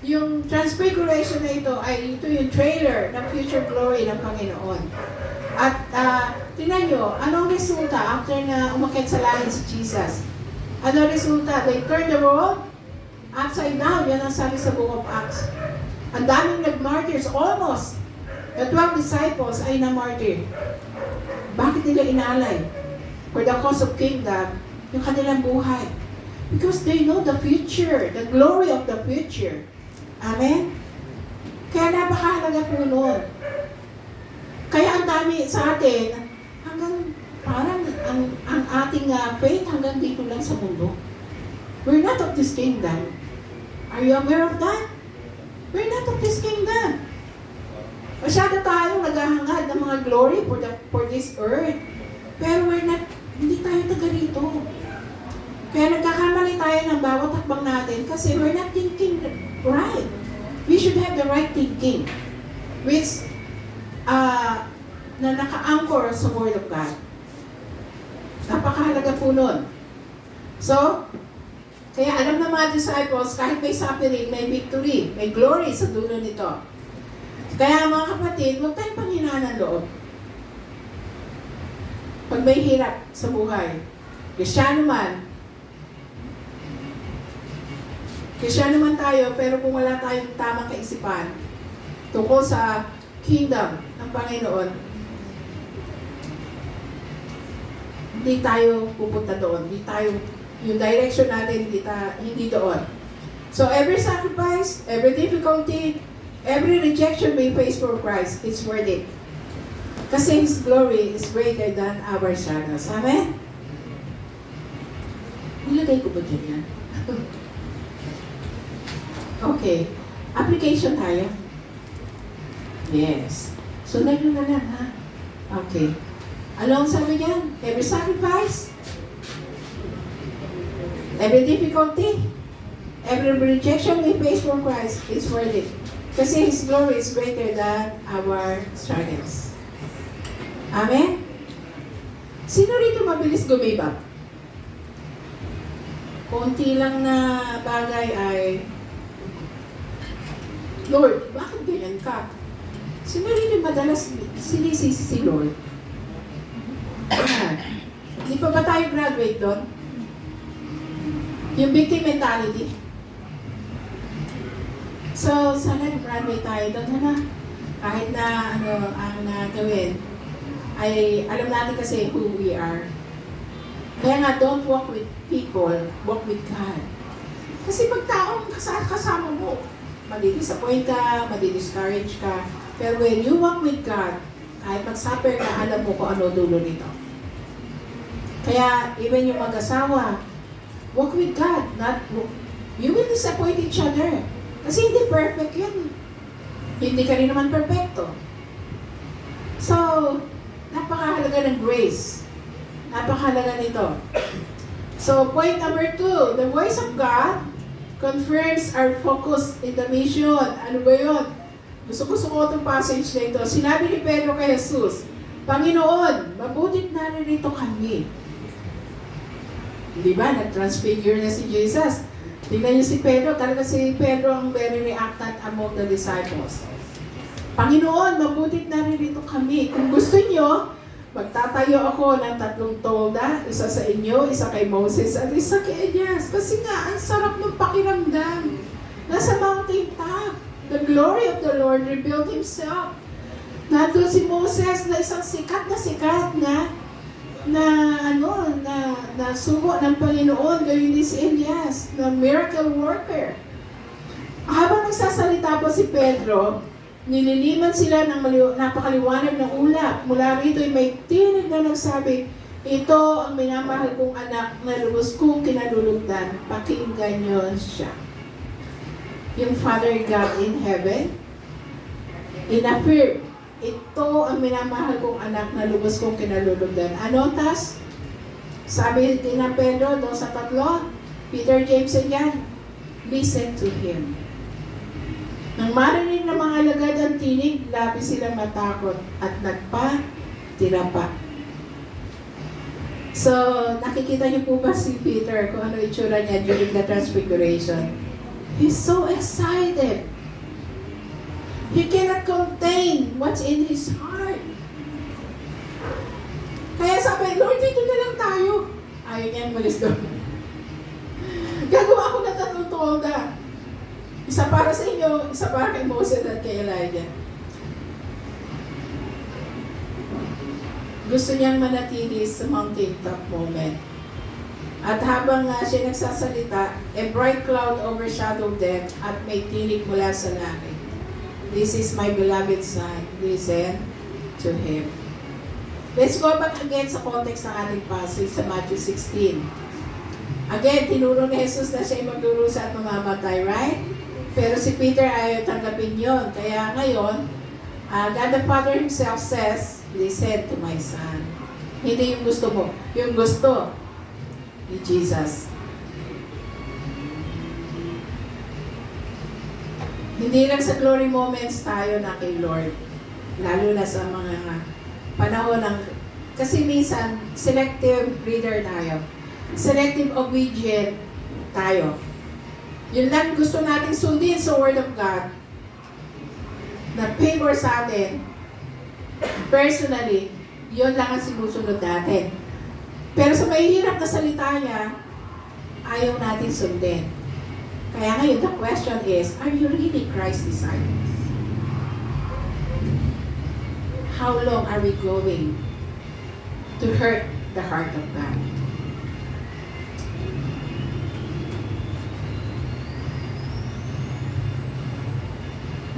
yung Transfiguration na ito ay ito yung trailer ng future glory ng Panginoon. At tingnan nyo, anong resulta after na umakyat sa langit si Jesus? Ano resulta? They turned the world upside down. Yan ang sabi sa Book of Acts. Ang daming nag-martyrs, almost. The 12 disciples ay na-martyr. Bakit nila inalay? For the cause of kingdom, yung kanilang buhay. Because they know the future, the glory of the future. Amen? Kaya napakahalaga po nun. Kaya ang dami sa atin, hanggang parang ang ating faith hanggang dito lang sa mundo. We're not of this kingdom. Are you aware of that? We're not of this kingdom. Masyado tayong naghahangad ng mga glory for this earth. Pero hindi tayo taga rito. Kaya nagkakamali tayo ng bawat hakbang natin kasi we're not thinking right. We should have the right thinking. Which, na naka-anchor sa Word of God. Napakahalaga po nun. So, kaya alam ng mga disciples, kahit may suffering, may victory, may glory sa dulo nito. Kaya mga kapatid, huwag tayong panghinaan ng loob. Pag may hirap sa buhay, Kristiyano man tayo, pero kung wala tayong tamang kaisipan tungkol sa kingdom ng Panginoon, hindi tayo pupunta doon. Yung direction natin, hindi doon. So every sacrifice, every difficulty, every rejection we face for Christ, it's worth it. Kasi His glory is greater than our shadows. Amen? Nilagay ko ba dyan yan? Okay. Application tayo. Yes. Sundan nyo na lang, ha? Okay. Ano ang sabi niyan? Every sacrifice, every difficulty, every rejection we face from Christ is worth it. Kasi His glory is greater than our struggles. Amen? Sino rito mabilis gumibap? Konti lang na bagay ay, Lord, bakit ganyan ka? Sino rito madalas sinisisi si Lord? Hindi pa ba tayo graduate doon? Yung victim mentality. So, sana graduate tayo doon, ano? Kahit na ang gawin, ay alam natin kasi who we are. Kaya nga, don't walk with people, walk with God. Kasi pag taong kasama mo, madi-disappoint ka, madi-discourage ka. Pero when you walk with God, kahit mag-suffer ka, alam mo kung ano dulo nito. Kaya, even yung mag-asawa, walk with God. You will disappoint each other. Kasi hindi perfect yan. Hindi ka rin naman perfecto. So, napakahalaga ng grace. Napakahalaga nito. So, point number 2, the voice of God confirms our focus in the mission. Ano ba yun? Gusto ko itong passage na ito. Sinabi ni Pedro kay Jesus, Panginoon, mabutit naririto kami. Di ba? Nag-transfigure na si Jesus. Tingnan niyo si Pedro. Talaga si Pedro ang very reactant among the disciples. Panginoon, mabutit naririto kami. Kung gusto niyo, magtatayo ako ng 3 tolda, isa sa inyo, isa kay Moses, at isa kay Elias. Kasi nga, ang sarap ng pakiramdam. Nasa mountain top, the glory of the Lord revealed Himself. Nandun si Moses na isang sikat na sugo ng Panginoon, gayon din si Elias, na miracle worker. Habang nagsasalita po si Pedro, nililiman sila ng napakaliwanag ng ulap. Mula rito ay may tinig na nagsabi, Ito ang minamahal kong anak na lubos kong kinalulugdan. Pakinggan niyo siya. Yung Father God in heaven, in-affirm, ito ang minamahal kong anak na lubos kong kinalulugdan. Ano tas? Sabi din ng Pedro doon sa 3, Peter, James, and John, listen to him. Nang marinig ng mga alagad ang tinig, labis silang matakot at nagpatira pa. So, nakikita niyo po ba si Peter kung ano itsura niya during the Transfiguration? He's so excited. He cannot contain what's in his heart. Kaya sabi, Lord, dito na lang tayo. Ayaw niya malis doon. Gagawa ako ng 3 tolda. Isa para sa inyo, isa para kay Moses at kay Elijah. Gusto niyang manatili sa mountaintop moment. At habang siya nagsasalita, a bright cloud overshadowed them at may tinig mula sa langit. This is my beloved son, listen to him. Let's go back again sa context ng ating passage sa Matthew 16. Again, tinuro ni Jesus na siya magdurusa at mamamatay, right? Pero si Peter ayaw tanggapin yon. Kaya ngayon, God the Father Himself says, listen to my son. Hindi yung gusto mo, yung gusto ni Jesus. Hindi lang sa glory moments tayo na kay Lord. Lalo na sa mga panahon ng, kasi minsan, selective reader tayo. Selective obedient tayo. Yun lang gusto natin sundin sa Word of God na favor sa atin. Personally, yun lang ang sinusunod natin. Pero sa mahihirap na salita niya, ayaw natin sundin. Kaya ngayon, the question is, are you really Christ's disciples? How long are we going to hurt the heart of God?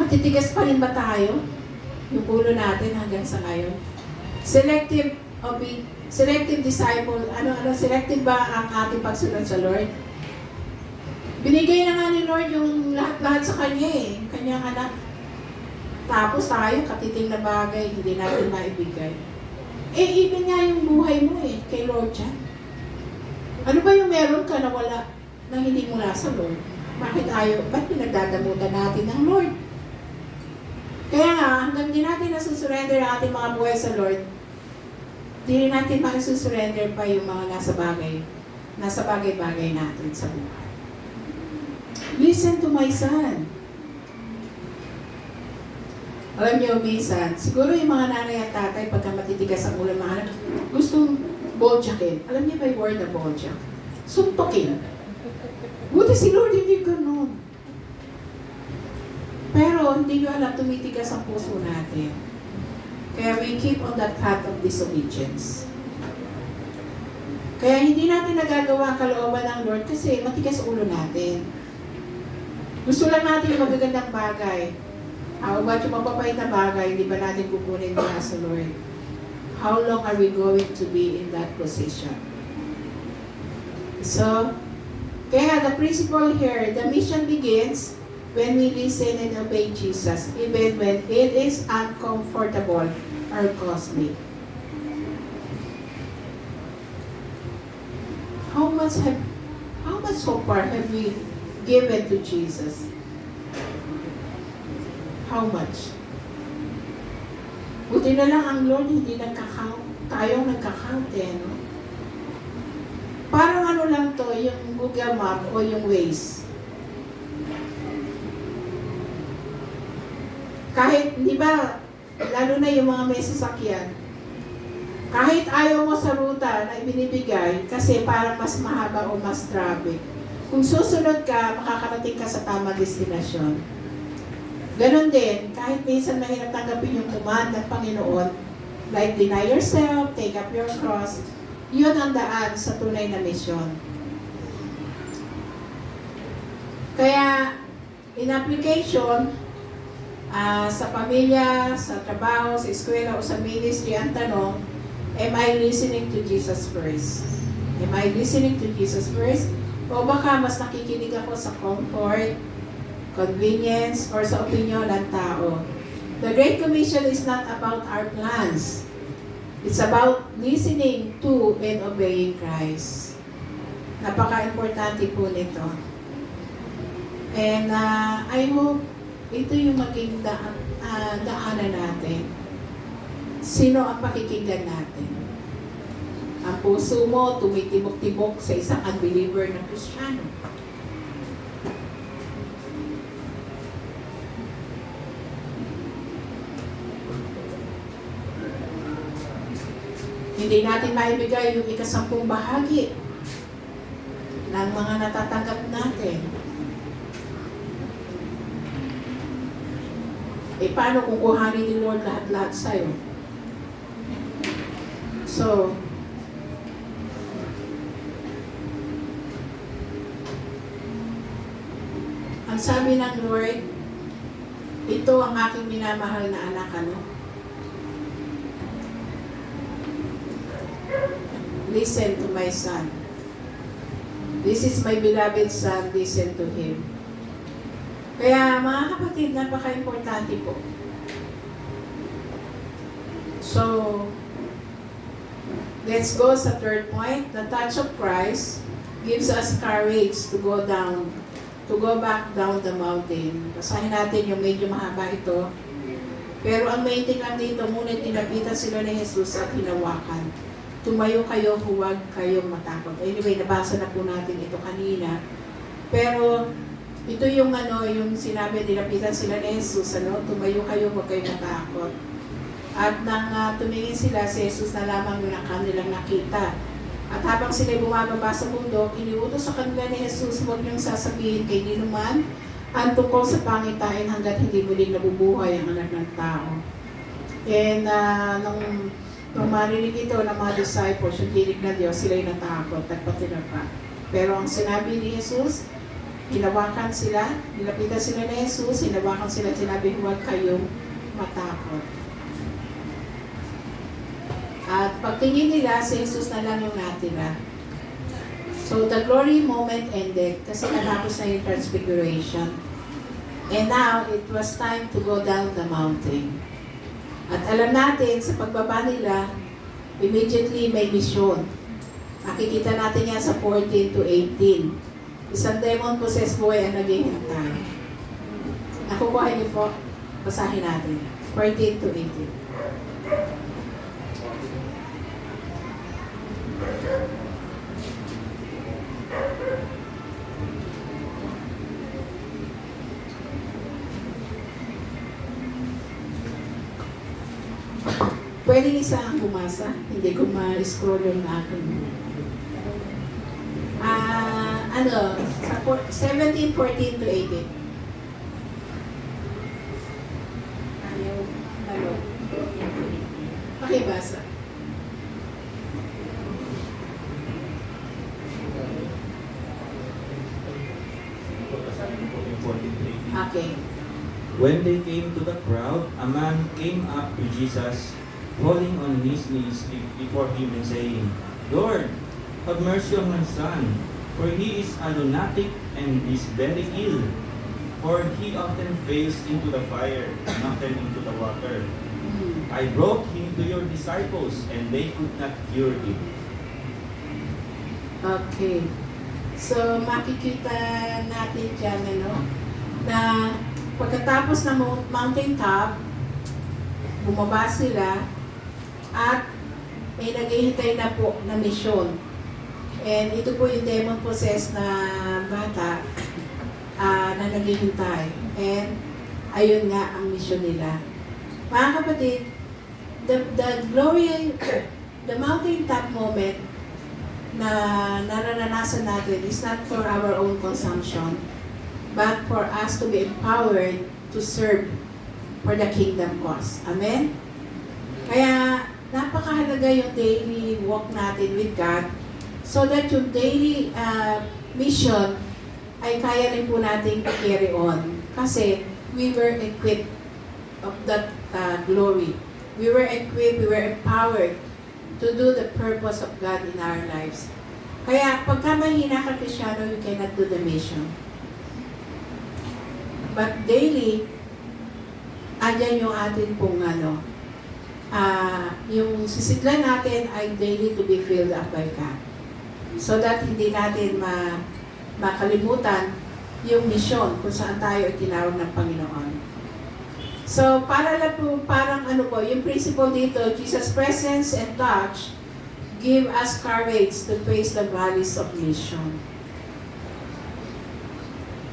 Matitigas pa rin ba tayo? Yung ulo natin hanggang sa ngayon? Selective disciple, selective ba ang ating pagsunod sa Lord? Binigay na nga ni Lord yung lahat-lahat sa Kanya kanyang anak. Tapos tayo, katiting na bagay, hindi natin maibigay. Even nga yung buhay mo kay Lord yan. Ano ba yung meron ka na wala, na hindi mula sa Lord? Ba't pinagdadamutan natin ng Lord? Kaya nga, hanggang di natin nasusurrender ang ating mga buhay sa Lord, di rin natin masusurrender pa yung mga nasa bagay-bagay natin sa buhay. Listen to my son. Alam niyo, minsan, siguro yung mga nanay at tatay, pagka matitigas ang ulo mga anak, gustong boljakin. Alam niyo ba yung word na boljak? Suntokin. Buti si Lord hindi ganun. Pero hindi nyo alam, tumitigas ang puso natin. Kaya we keep on that path of disobedience. Kaya hindi natin nagagawa ang kalooban ng Lord kasi matigas ulo natin. Gusto lang natin yung magagandang bagay. How about yung mapapait na bagay, hindi ba natin kukunin mula sa Lord? How long are we going to be in that position? So, kaya the principle here, the mission begins when we listen and obey Jesus, even when it is uncomfortable or costly. How much so far have we given to Jesus? How much? Buti na lang ang Lord hindi nagka-count. Tayong nagka-count no? Parang ano lang to, yung Google Map o yung Waze. Kahit, di ba, lalo na yung mga may sasakyan, kahit ayaw mo sa ruta na ibinibigay, kasi parang mas mahaba o mas traffic, kung susunod ka, makakarating ka sa tamang destinasyon. Ganon din, kahit minsan mahirap tanggapin yung command ng Panginoon, like deny yourself, take up your cross, yun ang daan sa tunay na misyon. Kaya, in application, sa pamilya, sa trabaho, sa eskwela o sa ministry, ang tanong, Am I listening to Jesus first? Am I listening to Jesus first? O baka mas nakikinig ako sa comfort, convenience, or sa opinion ng tao? The Great Commission is not about our plans. It's about listening to and obeying Christ. Napaka-importante po nito. And I hope ito yung maging daanan natin. Sino ang pakikinggan natin? Ang puso mo tumitibok-tibok sa isang unbeliever na Kristiyano. Hindi natin maibigay yung 10 bahagi ng mga natatanggap natin. Paano kung kuhanin ni Lord lahat-lahat sa'yo? So, ang sabi ng Lord, ito ang aking minamahal na anak, ano? Listen to my son. This is my beloved son, listen to him. Kaya mga kapatid, napaka-importante po. So, let's go sa third point. The touch of Christ gives us courage to go back down the mountain. Basahin natin yung medyo mahaba ito. Pero ang main thing lang dito, ngunit tinapitan sila ni Jesus at hinawakan. Tumayo kayo, huwag kayong matakot. Anyway, nabasa na po natin ito kanina. Pero, ito yung yung sinabi, nilapitan sila ni Jesus, tumayo kayo, huwag kayong matakot. At nang tumingin sila, si Jesus na lamang yung kanilang nakita. At habang sila bumababa sa bundok, iniutos sa kanila ni Jesus, huwag niyong sasabihin kay ninuman ang tungkol sa pangitain hanggat hindi muling nabubuhay ang anak ng tao. And nung marinig ito ng mga disciples, yung tinig na Diyos, sila'y natakot at patinapa. Pero ang sinabi ni Jesus, hinawakan sila, nilapitan sila ni Jesus, hinawakan sila, sinabi, huwag kayong matakot. At pagtingin nila, si Jesus na lang yung natira. So the glory moment ended kasi natapos na yung transfiguration. And now, it was time to go down the mountain. At alam natin, sa pagbaba nila, immediately may mission. Makikita natin yan sa 14 to 18. Isang demon-possessed boy ang naghihintay. Nakukuha niyo po, basahin natin. 14 to 18. Pwede isa ang bumasa, hindi ko ma-scroll yung akin. Sa 17, 14 to 18. Pakibasa. Okay. When they came to the crowd, a man came up to Jesus, falling on his knees before him and saying, Lord, have mercy on my son, for he is a lunatic and is very ill. For he often falls into the fire and often into the water. I brought him to your disciples, and they could not cure him. Okay. So, makikita natin dyan, na pagkatapos ng mountain top, bumaba sila, at may naghihintay na po na misyon. And ito po yung demon-possessed na bata na naghihintay. And ayun nga ang misyon nila. Mga kapatid, the mountain top moment na naranasan natin is not for our own consumption, but for us to be empowered to serve for the kingdom cause. Amen? Kaya, napakahalaga yung daily walk natin with God so that yung daily mission ay kaya rin po natin carry on. Kasi, we were equipped of that glory. We were equipped, we were empowered to do the purpose of God in our lives. Kaya pagka mahina ka Kristyano, you cannot do the mission. But daily, andyan yung atin pong yung sisidlan natin ay daily to be filled up by God. So that hindi natin makalimutan yung mission kung saan tayo tinawag ng Panginoon. So, para lang po, parang yung principle dito, Jesus' presence and touch give us courage to face the valleys of mission.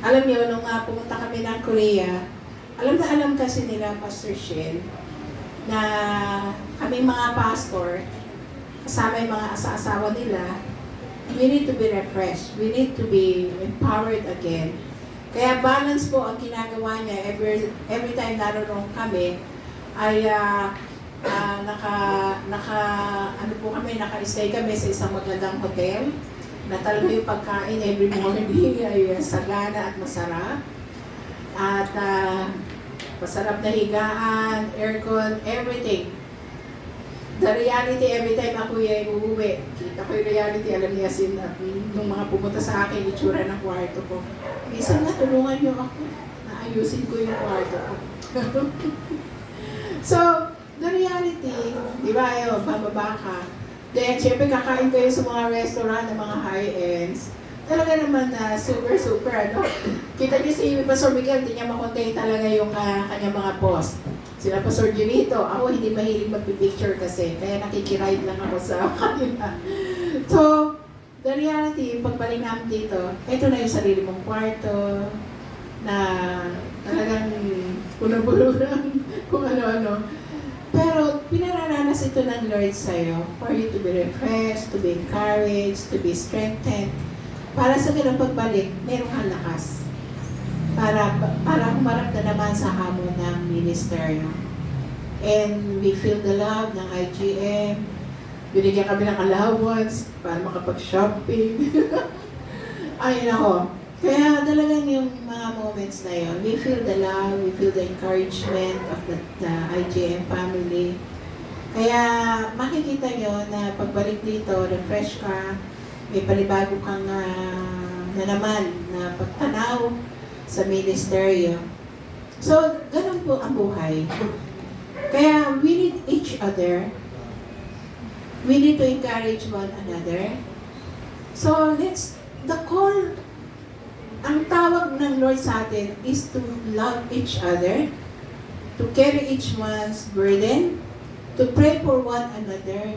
Alam niyo, nung pumunta kami ng Korea, alam kasi nila, Pastor Shell, na kami mga pastor, kasama yung mga asa-asawa nila, we need to be refreshed. We need to be empowered again. Kaya balance po ang ginagawa niya every time naroon kami ay naka-stay kami sa isang magandang hotel na talaga yung pagkain every morning ay sagana at masarap. At masarap na higaan, aircon, everything. The reality, every time ako yung uuwi, kita ko yung reality, alam niya nung mga pumunta sa akin, itsura ng kwarto ko. Minsan nga, tulungan niyo ako, naayusin ko yung kwarto ko. So, the reality, di ba, bababa ka. Then, syempre, kakain kayo sa mga restaurant ng mga high-ends. Talaga naman na super, Kita niyo si Pastor Miguel, hindi niya makontain talaga yung kanyang mga post. Sila Pastor Junito, ako hindi mahilig magpipicture kasi, kaya nakikiride lang ako sa kanila. So, the reality, pagbalik namin dito, ito na yung sarili mong kwarto, na talagang punabuluran, kung ano-ano. Pero, pinararanas ito ng Lord sa'yo for you to be refreshed, to be encouraged, to be strengthened. Para sa ganang pagbalik, meron kang lakas. Para humarap na naman sa hamon ng ministeryo. And we feel the love ng IGM. Binigyan kami ng allowance para makapag-shopping. Ay, nako. Kaya talagang yung mga moments na yun, we feel the love, we feel the encouragement of the IGM family. Kaya makikita nyo na pagbalik dito, refresh ka, may panibago kang na naman na pagtanaw sa ministeryo. So, ganun po ang buhay. Kaya, we need each other. We need to encourage one another. So, the call, ang tawag ng Lord sa atin is to love each other, to carry each one's burden, to pray for one another,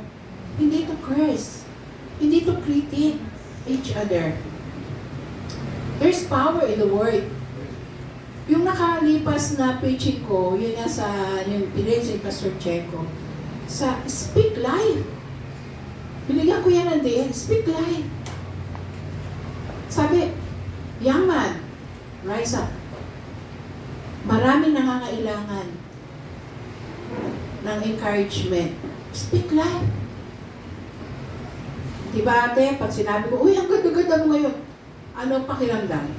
hindi to curse, hindi to critique each other. There's power in the word. Yung nakalipas na preaching ko, yun nga yung pinag si Pastor Checo, sa Speak Life. Binigyan ko yan ng day, Speak Life. Sabi, young man, rise up. Maraming nangangailangan ng encouragement. Speak Life. Diba ate, pag sinabi ko, uy, ang ganda-ganda mo ngayon. Ano pakiramdam?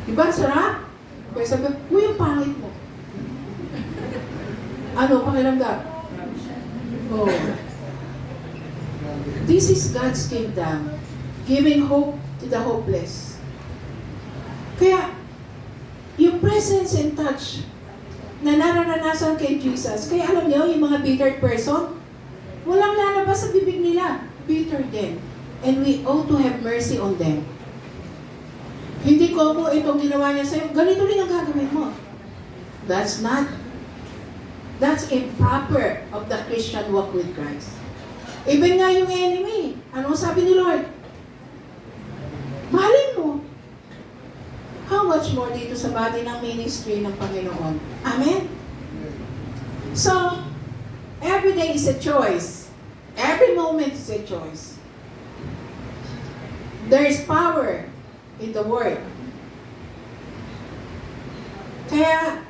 Diba, sarap? Kaya sabi, uy, ang pangit mo. Ano pakiramdam? Oh. This is God's kingdom. Giving hope to the hopeless. Kaya, yung presence and touch na nararanasan kay Jesus, kaya alam niyo, yung mga bitter person, walang lalabas sa bibig nila. Bitter din. And we ought to have mercy on them. Hindi ko mo itong ginawa niya sa'yo, ganito rin ang gagawin mo. That's improper of the Christian walk with Christ. Even nga yung enemy, ano sabi ni Lord? Mahalin mo. How much more dito sa body ng ministry ng Panginoon? Amen? So, every day is a choice. Every moment is a choice. There is power in the Word. Kaya,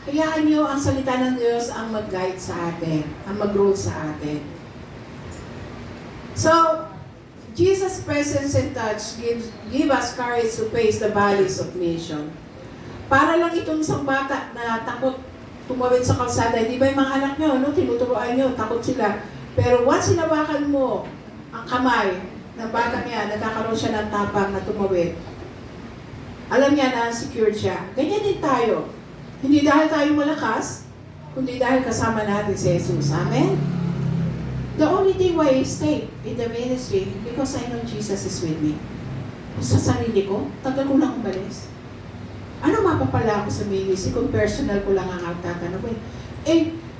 hayaan nyo ang salita ng Diyos ang mag-guide sa atin, ang mag-rule sa atin. So, Jesus' presence and touch give us courage to face the valleys of mission. Para lang itong isang bata na takot tumawid sa kalsada. Hindi ba yung mga anak nyo, no? Tinuturuan nyo, takot sila. Pero once hinawakan mo ang kamay ng batang yan, nagkakaroon siya ng tapang na tumawid. Alam niya na secured siya. Ganyan din tayo. Hindi dahil tayo malakas, kundi dahil kasama natin si Jesus. Amen? The only thing why I stay in the ministry, because I know Jesus is with me. Sa sarili ko, tagal ko lang umalis. Ano mapapala ako sa ministry kung personal ko lang ang tatanungin?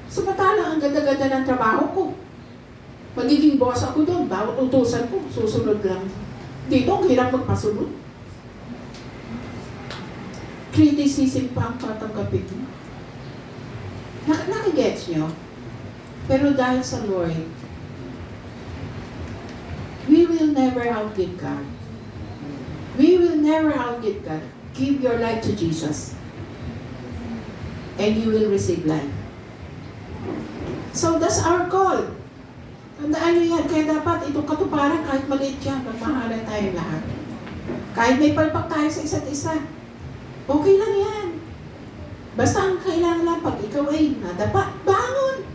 Samantalang ang ganda-ganda ng trabaho ko. Magiging boss ako doon, bawat utusan ko, susunod lang. Dito, ang hirap magpasunod. Criticism pa ang tatanggapin mo. Nakigets nyo? Pero dahil sa Lord, we will never outgive God. We will never outgive God. Give your life to Jesus. And you will receive life. So that's our call. Tandaan nyo yan. Kaya dapat itong katuparan, kahit maliit yan, magmahalan tayo lahat. Kahit may palpak tayo sa isa't isa. Okay lang yan. Basta ang kailangan lang pag ikaw ay nadapa, bangon.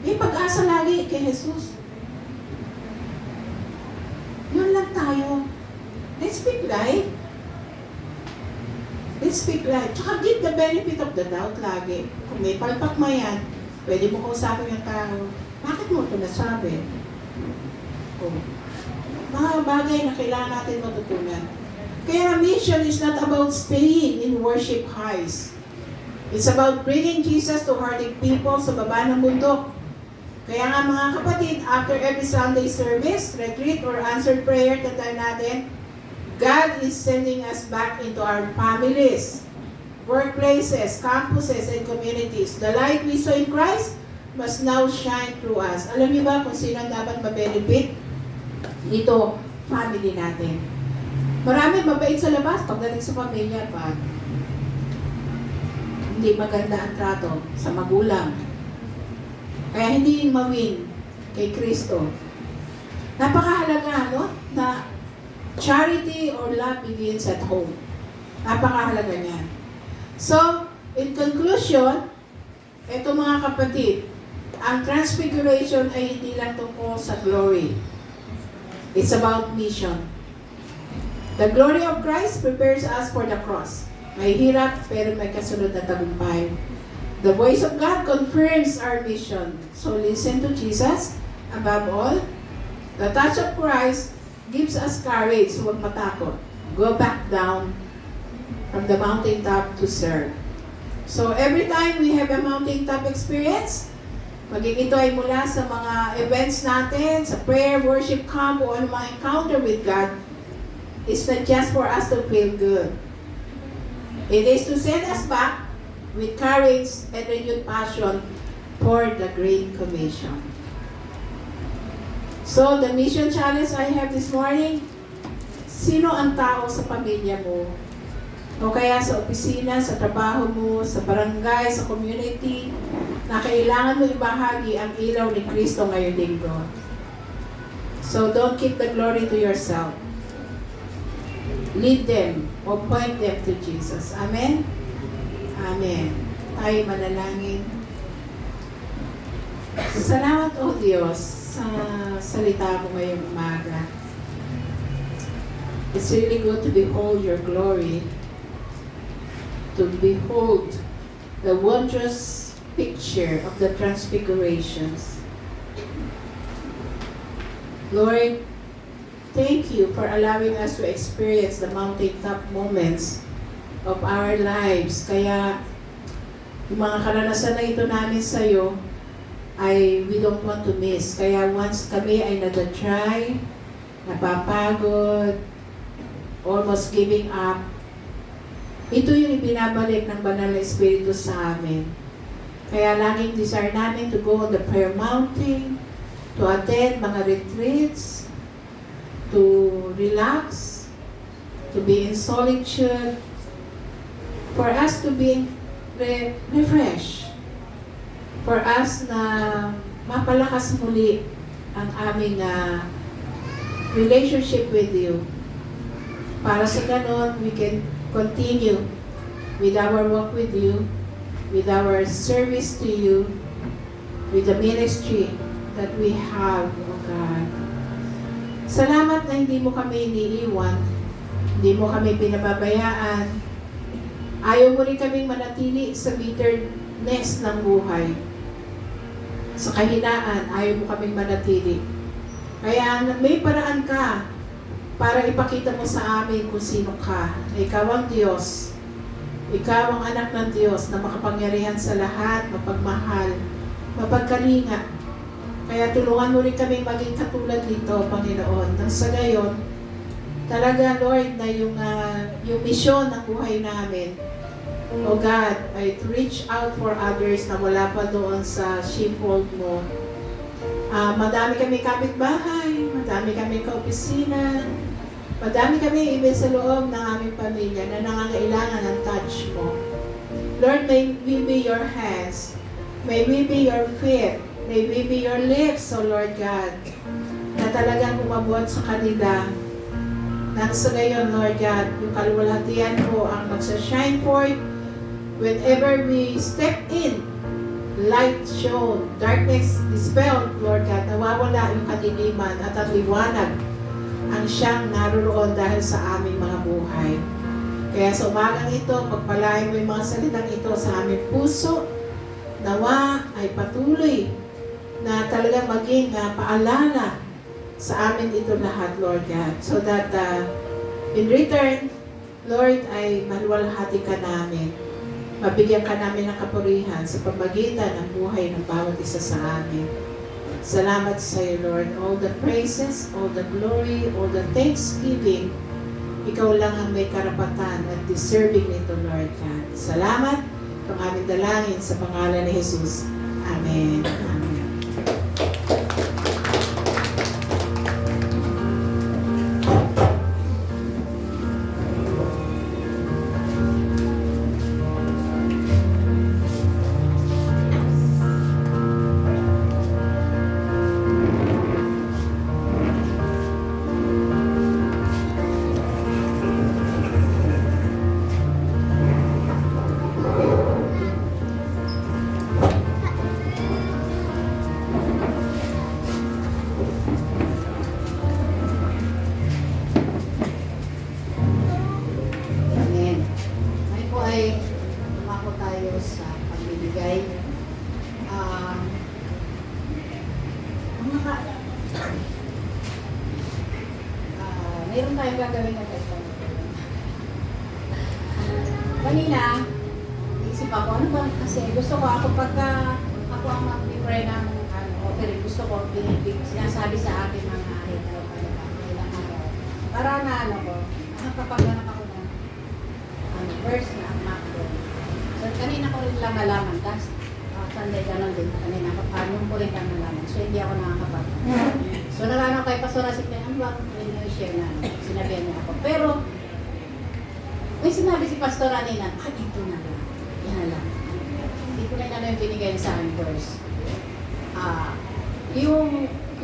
May pag-asa lagi kay Jesus. Yun lang tayo. Let's speak life. Let's speak life. Tsaka give the benefit of the doubt lagi. Kung may palpak mo yan, pwede mo kausapin yung tao. Bakit mo ito nasabi? Mga bagay na kailangan natin matutunan. Kaya mission is not about staying in worship highs. It's about bringing Jesus to hurting people sa baba ng bundok. Kaya nga mga kapatid, after every Sunday service, retreat, or answered prayer, tandaan natin, God is sending us back into our families, workplaces, campuses, and communities. The light we saw in Christ must now shine through us. Alam niyo ba kung sino ang dapat ma-benefit? Ito, family natin. Marami mabait sa labas pagdating sa pamilya pa. Hindi maganda ang trato sa magulang. Kaya hindi mawin kay Kristo. Napakahalaga, no? Na charity or love begins at home. Napakahalaga niyan. So, in conclusion, ito mga kapatid, ang transfiguration ay hindi lang tungkol sa glory. It's about mission. The glory of Christ prepares us for the cross. May hirap, pero may kasunod na tagumpay. The voice of God confirms our mission. So listen to Jesus. Above all, the touch of Christ gives us courage. Huwag matakot. Go back down from the mountaintop to serve. So every time we have a mountaintop experience, maging ito ay mula sa mga events natin, sa prayer, worship camp, o ano mga encounter with God, it's not just for us to feel good. It is to send us back with courage and renewed passion for the Great Commission. So, the mission challenge I have this morning, sino ang tao sa pamilya mo? O kaya sa opisina, sa trabaho mo, sa barangay, sa community, na kailangan mo ibahagi ang ilaw ni Kristo ngayong linggo. So, don't keep the glory to yourself. Lead them or point them to Jesus. Amen? Amen. Tayo manalangin. Salamat o Diyos sa salita mo ngayong umaga. It's really good to behold your glory, to behold the wondrous picture of the transfigurations. Lord, thank you for allowing us to experience the mountaintop moments of our lives. Kaya, yung mga karanasan na ito namin sa'yo, we don't want to miss. Kaya once kami ay natatry, napapagod, almost giving up, ito yung ibinabalik ng Banal na Espiritu sa amin. Kaya laging desire namin to go on the prayer mountain, to attend mga retreats, to relax, to be in solitude, for us to be refreshed, for us na mapalakas muli ang aming relationship with you. Para sa ganon, we can continue with our walk with you with our service to you, with the ministry that we have, O God. Salamat na hindi mo kami iniiwan, hindi mo kami pinababayaan. Ayaw mo rin kaming manatili sa bitterness ng buhay. Sa kahinaan, ayaw mo kaming manatili. Kaya may paraan ka para ipakita mo sa amin kung sino ka. Na ikaw ang Diyos. Ikaw ang anak ng Diyos na makapangyarihan sa lahat, mapagmahal, mapagkalinga. Kaya tulungan mo rin kami maging katulad dito, Panginoon. Nang sa gayon, talaga, Lord, na yung misyon ng buhay namin, O God, ay to reach out for others na wala pa doon sa sheepfold mo. Madami kami kapitbahay, madami kami kaopisina, madami kami ibig sa loob ng aming pamilya na nangangailangan ng touch mo. Lord, may we be your hands, may we be your feet, may we be your lips, O Lord God, na talagang umabot sa kanila. Nang sa gayon, Lord God, yung kaluwalhatian mo ang magsa-shine forth whenever we step in. Light shown, darkness dispelled, Lord God, nawawala yung kadiliman at ang liwanag ang siyang naroon dahil sa aming mga buhay. Kaya sa umagang ito, pagpalain mo yung mga salitang ito sa aming puso, nawa ay patuloy na talagang maging paalala sa amin ito lahat, Lord God, so that in return, Lord, ay maluwalhati ka namin. Mabigyan ka namin ng kapurihan sa pamagitan ng buhay ng bawat isa sa amin. Salamat sa iyo, Lord. All the praises, all the glory, all the thanksgiving, ikaw lang ang may karapatan at deserving nito, Lord God. Salamat kung aming dalangin sa pangalan ni Jesus. Amen. Amen. Amen. Ngayon po ay tumako tayo sa pagbibigay. Mayroon tayong gagawin na ito. Kanina, isip ako, ano ba? Kasi gusto ko ako pagka ako ang mag-pray ng offering, gusto ko sinasabi sa akin mga ilang araw. Para na kapag ako ng verse na ang macro. So, kanina ko rin lang nalaman. Tapos, Sunday gano'n din. Kanina, paano ko rin lang nalaman. So, hindi ako nakakapag. So, nalala kay Pastor Asik na, ano ba ang share na? Sinabihan niya ako. Pero, may sinabi si Pastor Anina, ito na lang. Yan lang. Hindi ko na yung binigay niya sa akin verse.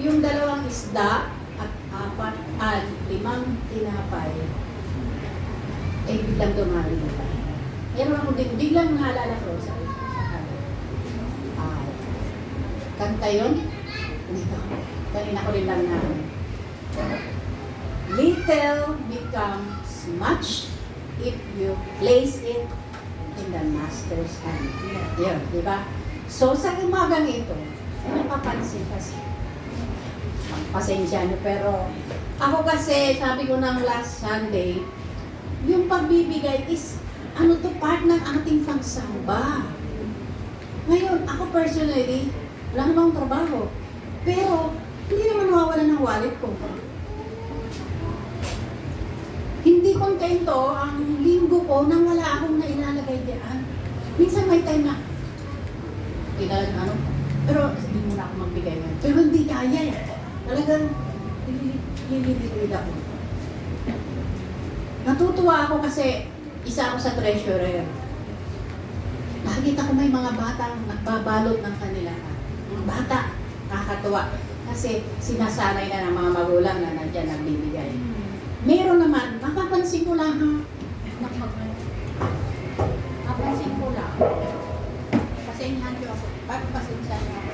Yung dalawang isda at 4 at 5 tinapay, eh, biglang dumali na tayo. Meron ako din, biglang naalala ko sa kanta yun. Kanina ko rin lang na little becomes much if you place it in the master's hand. Yun, di ba? So, sa umagang ito, napapansin kasi. Pasensya nyo, pero ako kasi, sabi ko ng last Sunday, yung pagbibigay is, part ng ating pagsamba. Ngayon, ako personally, wala namang trabaho. Pero, hindi naman nawawala ng wallet ko. Hindi kontento ang linggo ko nang wala akong nailalagay diyan. Minsan may time na, pero hindi mo na ako magbigay ngayon. Pero hindi kaya eh. Talagang, lilibigay ako. Natutuwa ako kasi isa ako sa treasurer. Nakikita ko may mga batang nagbabalot ng kanila. Mga bata, nakakatuwa. Kasi sinasanay na ng mga magulang na nandiyan nagbibigay. Meron naman, napapansin ko lang ha. Napapansin ko lang. pagpasensya niyo ako.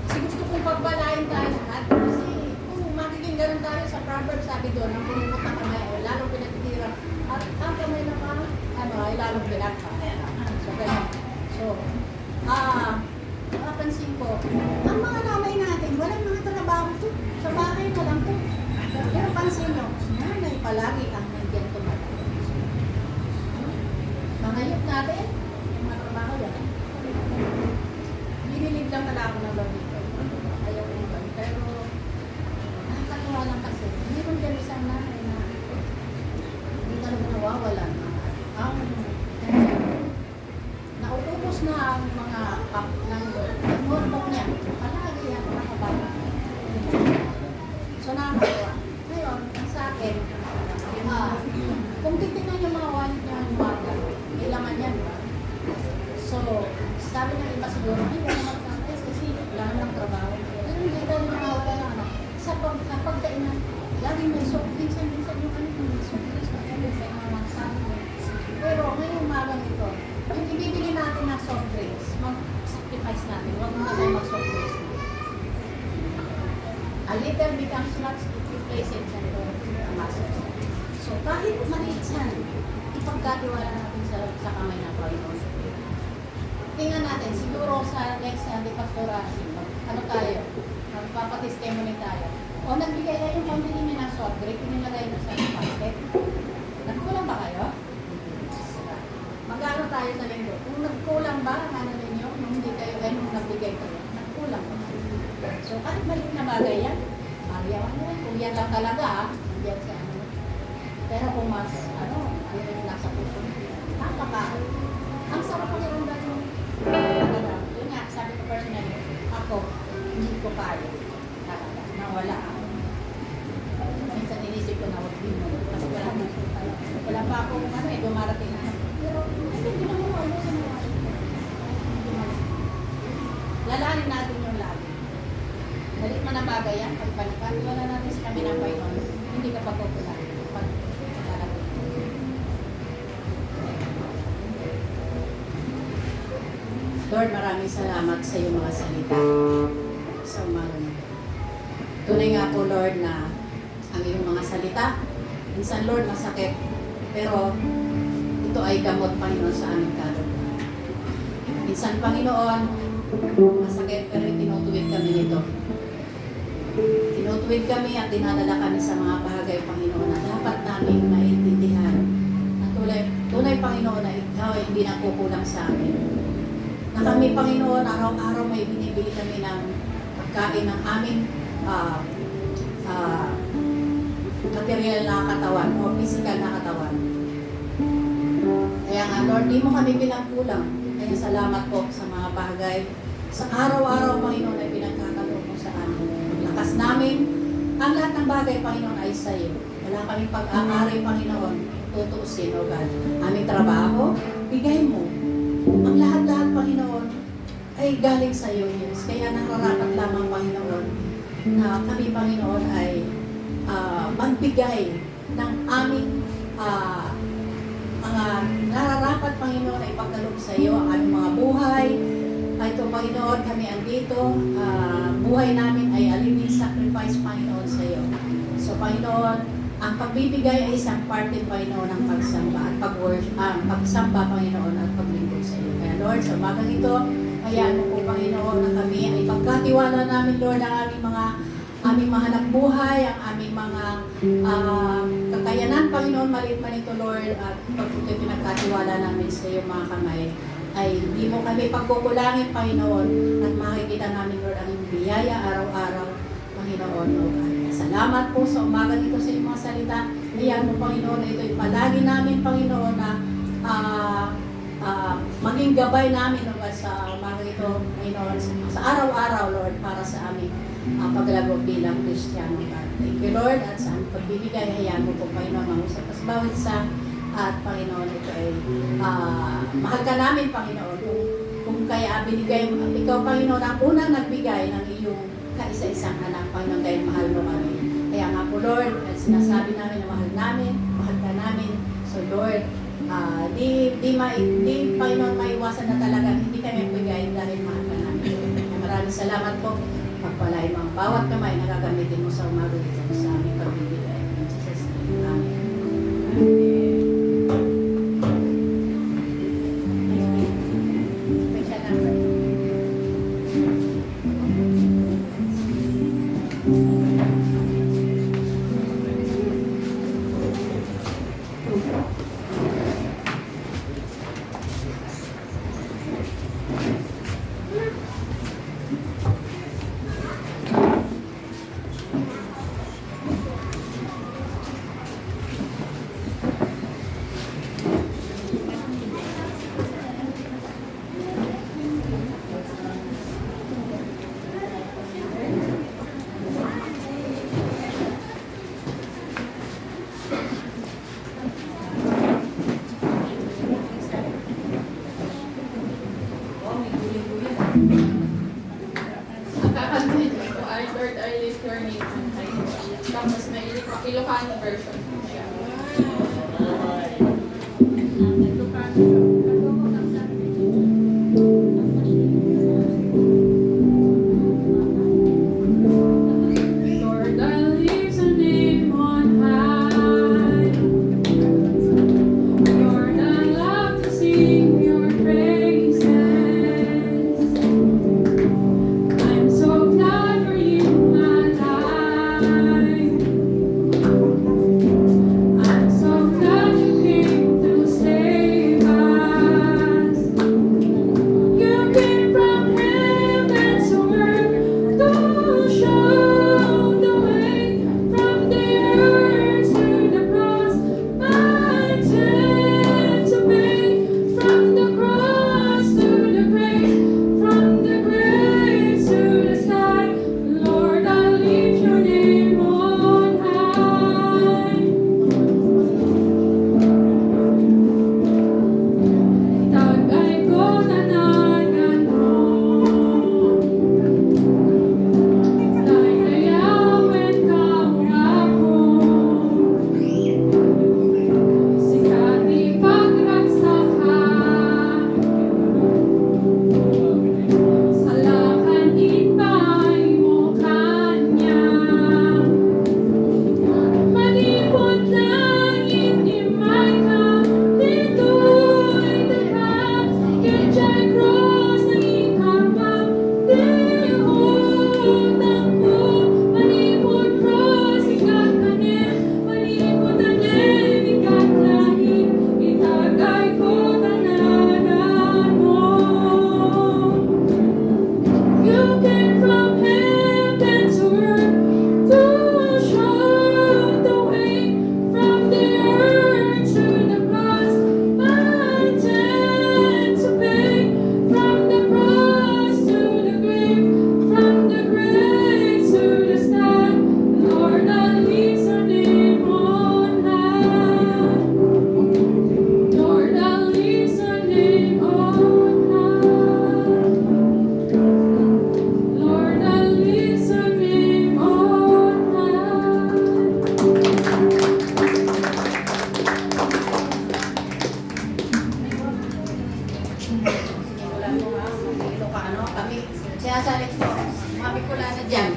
Kasi gusto kong pagbalain tayo lahat. Kasi kung magiging ganun tayo sa Proverbs, sabi doon, ang pumukot na kamay, lalong pinagtitira. At ang kamay naman, ay lalong pinagpa. So, ganun. So, napansin ko, ang mga nanay natin, walang mga trabaho to. Sa bahay na lang to. Pero pansin nyo, nanay palagi ang nandiyan tumatay. Mga youth natin, yung mga trabaho yan. Binilig lang pala ako ng lobby ko. Ayaw ko yung lobby. Pero, nakakatuwa lang kasi, hindi ko dyan isang nanay na hindi talaga nawawala na. Nauubos na ang mga pap ng notebook niya. Palagi yan nakababa. So, nakakatuwa. Ngayon, ang sa akin, kung titignan yung mga wallet niya ang umaga, kailangan yan. So, sabi ng iba siguro, ay, wala mag-contest kasi wala ng trabaho. Pero hindi daw yung mga wala na, sa pagkainan, laging may soft drinks, minsan yung may soft drinks, may mga sabi. Pero ngayong umagang ito, yung ibibili natin na soft drinks, mag-sacrifice natin, huwag muna tayo mag-soft drinks. A little becomes much if you place it and the masses. So kahit maliit yan, ipagkatiwala natin sa kamay ng Panginoon. Tingnan natin, siguro sa next Sunday Pastoral, ano tayo, magpapatestimony tayo. O nagbigay na yung pambili niya ng soft drink, pinilagay na sa basket. Nagkulang ba kayo? Mag-ano tayo sa linggo? Kung nagkulang ba, ano ninyo, nung hindi kayo, nung nagbigay kayo, nagkulang ba? So kahit maliit na bagay yan, mariyawan yan. Kung yan lang talaga, yan sa ano. Pero kung mas, yung nasa puso, ang sarap ang iramdam yung talaga. Yun nga, sabi ko personally, ako, hindi ko kaya talaga, nawala ako. Minsan inisip ko na, kasi wala pa ako, dumarating na. Pero, hindi naman mo ano sa mga lalanin natin yung lagi. Dalit man ang bagay yan, pagpalipan, wala natin sa kami ng Panginoon, hindi ka pagkukulang. Lord, maraming salamat sa iyong mga salita sa umaga nito. Tunay nga po, Lord, na ang iyong mga salita, minsan, Lord, masakit, pero ito ay gamot, Panginoon, sa aming kaluluwa. Minsan, Panginoon, masakit, pero tinutuwid kami nito. Tinutuwid kami at dinadala kami sa mga bagay, Panginoon, na dapat namin maintindihan. At tunay, Panginoon, na ikaw ay hindi nakukulang sa amin. Na kami, Panginoon, araw-araw may binibili kami ng pagkain ng aming material na katawan o physical na katawan. Kaya nga, Lord, di mo kami pinagkulang. Kaya salamat po sa mga bagay. Sa araw-araw, Panginoon, ay pinagkakaloob mo sa amin. Lakas namin, ang lahat ng bagay, Panginoon, ay sa iyo. Wala kaming pag-aari, Panginoon, tutuusin, O God. Aming trabaho, bigay mo. Ang lahat-lahat, Panginoon, ay galing sa iyo, Diyos. Kaya nararapat lamang, Panginoon, na kami, Panginoon, ay magbigay ng aming mga nararapat, Panginoon, ay pagkaloob sa iyo ang aming mga buhay. Ito, Panginoon, kami andito. Buhay namin ay a living sacrifice, Panginoon, sa iyo. So, Panginoon, ang pagbibigay ay isang parte, Panginoon, ng pagsamba at pagsamba, Panginoon, at paglingkod sa iyo. Kaya, Lord, sa umagang ito, hayaan mo po, Panginoon, na kami ay pagkatiwala namin, Lord, ang aming mga hanap buhay, ang aming mga kakayanan, Panginoon, maliit man ito, Lord, at pagkuto'y pinagkatiwala namin sa iyo, mga kamay, ay hindi mo kami pagkukulangin, Panginoon, at makikita namin, Lord, ang iyong biyaya araw-araw, Panginoon, O God. Salamat po sa umaga nito sa iyong mga salita. Hayaan mo, Panginoon, na ito'y palagi namin, Panginoon, na maging gabay namin, O God, sa umaga ito, Panginoon, sa araw-araw, Lord, para sa aming paglago bilang Kristiyano, God. Thank you, Lord, at sa aming pagbibigay, hayaan mo po, Panginoon, mangusap sa bawat isa, at Panginoon, ito ay mahal ka namin, Panginoon, kung kaya binigay mo, ikaw, Panginoon, ang unang nagbigay ng iyong kaisa-isang anak, Panginoon, dahil mahal mo kami. Kaya nga po, Lord, at sinasabi namin na mahal ka namin. So, Lord, di Panginoon maiwasan na talaga, hindi kami pigayin dahil mahal ka namin. Maraming salamat po. Pagpalain mo ang bawat kamay na gagamitin mo sa umaga dito sa aming pagbibigay. In Jesus' name. Amen. Special number. Kakakantin ko ay Lord, I lift your name on high. Tapos may Ilocano version po siya. Lord, I lift your name on high. Lord, I love to sing your praises. I'm so glad for you, my life. I'm so glad you came to save us. You came from heaven to earth to show the way, from the earth to the cross. My debt to pay, from the cross to the grave, from the grave to the sky. Lord, I lift your name on high. Tagay ko tanagan mo, dahil kayawin ka ako. Sikat ipagragsak ka, salakan itay mo kanya. Manipot langit imay ka, dito'y tapat. Kaya cross ng ikabang, diutang ko. Manipot cross, ikat kanin, manipot tanin, ikat langit. Itagay ko tanagan mo. You came from heaven to earth to show the way, from the earth to the cross. My debt to pay, from the cross to the grave, from the grave to the sky. Lord, I lift your name on high. Lord, I lift your name on high. Lord, I lift your name on high. Wala ko nga, mga Ilocano, kami, sinasalit ko, mga Bicolano dyan.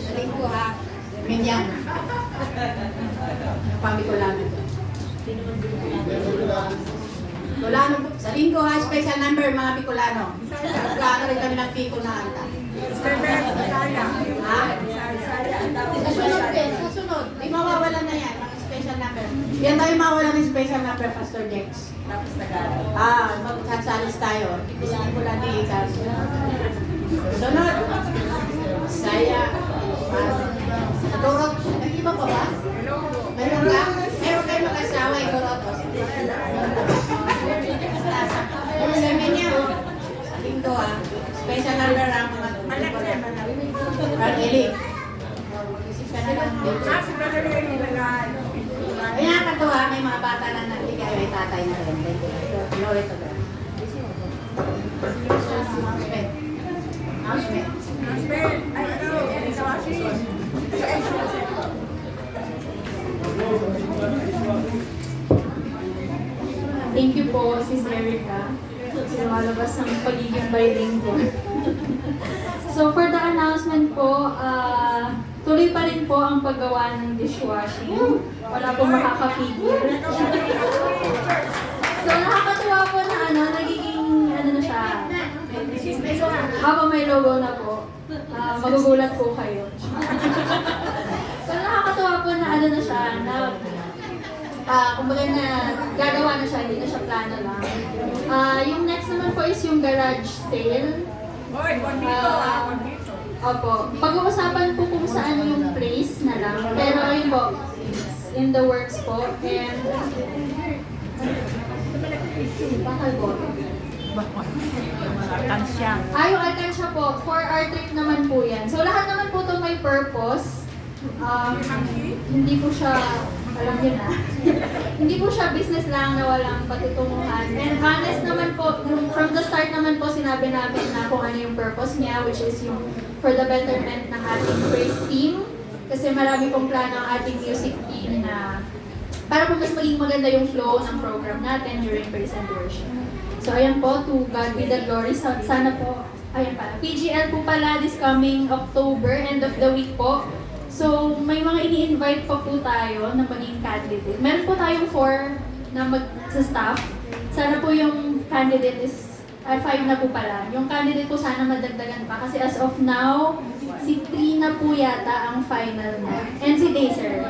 Saling ko ha, ganyan. Pamicolano dyan. Bicolano po, saling ko ha, special number mga Bicolano. Bicolano rin kami ng Bicol na anta. Ha? Susunod din, susunod. Di mawawala na yan, mga special number. Yan tayo mawawala ng special number, Pastor Dex. Magsasalis tayo. Isang ko lang ni Ika. Sunod. Saya. Turot. Nag-iba pa ba? Meron ka? Meron kayo mag-asawa, Turot. Sa niya. Sa linggo special number ang mga Eli. Isip ka na lang. Kaya katuwa, may mga bata na nagbigay ay tatay na rin. Glory to God. Announcement. Thank you po, Sis Erica. Lumalabas ng pagiging bilingual. So for the announcement po, tuloy pa rin po ang paggawa ng dishwashing. Wala po makakapigil. So nakakatuwa po na nagiging na siya. Habang may logo na po, magugulat po kayo. So nakakatuwa po na na siya, na kumbaga na gagawa na siya, hindi na siya plano lang. Yung next naman po is yung garage sale. Opo, pag-uusapan po kung saan yung place na lang. Pero yun po, in the works po. And bakal po. Yung alkansya po, for our trip naman po yan. So lahat naman po ito may purpose. Hindi po siya, alam niyo na, hindi po siya business lang na walang patutunguhan. And honest naman po, from the start naman po sinabi namin na kung ano yung purpose niya, which is yung for the betterment ng ating praise team. Kasi marami pong plano ang ating music team na para po mas maging maganda yung flow ng program natin during praise and worship. So ayan po, to God be the glory. Sana po, ayan pa. PGL po pala this coming October, end of the week po. So may mga ini-invite pa po tayo na maging candidate. Meron po tayong 4 na sa staff. Sana po yung candidate is 5 na po pala. Yung candidate po sana madagdagan pa kasi as of now, si Trina po yata ang final na. And si Dazer.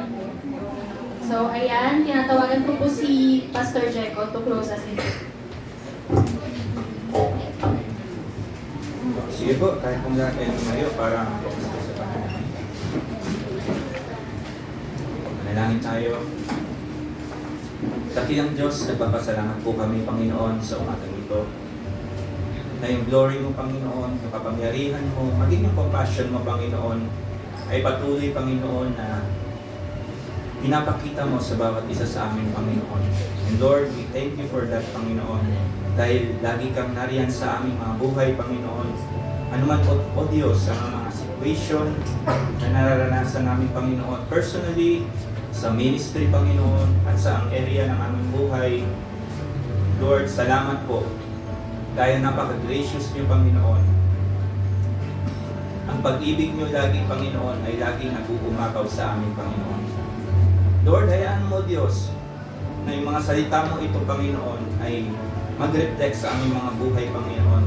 So ayan, tinatawagan ko po si Pastor Jeco to close us in. Sige po, kahit kung lahat ay tumayo para focus ko sa panalangin. Manalangin tayo. Dakilang Diyos, nagpapasalamat po kami, Panginoon, sa umagang ito. Na yung glory mo, Panginoon, yung kapangyarihan mo, maging yung compassion mo, Panginoon, ay patuloy, Panginoon, na pinapakita mo sa bawat isa sa amin, Panginoon. And Lord, we thank you for that, Panginoon. Dahil lagi kang nariyan sa aming mga buhay, Panginoon. Ano man o Diyos, ang mga situation na nararanasan namin, Panginoon. Personally, sa ministry, Panginoon, at sa ang area ng aming buhay. Lord, salamat po. Dahil napaka-gracious niyo, Panginoon. Ang pag-ibig niyo lagi, Panginoon, ay laging nag-uumakaw sa amin, Panginoon. Lord, hayaan mo, Diyos, na yung mga salita mo ito, Panginoon, ay mag-reflect sa aming mga buhay, Panginoon.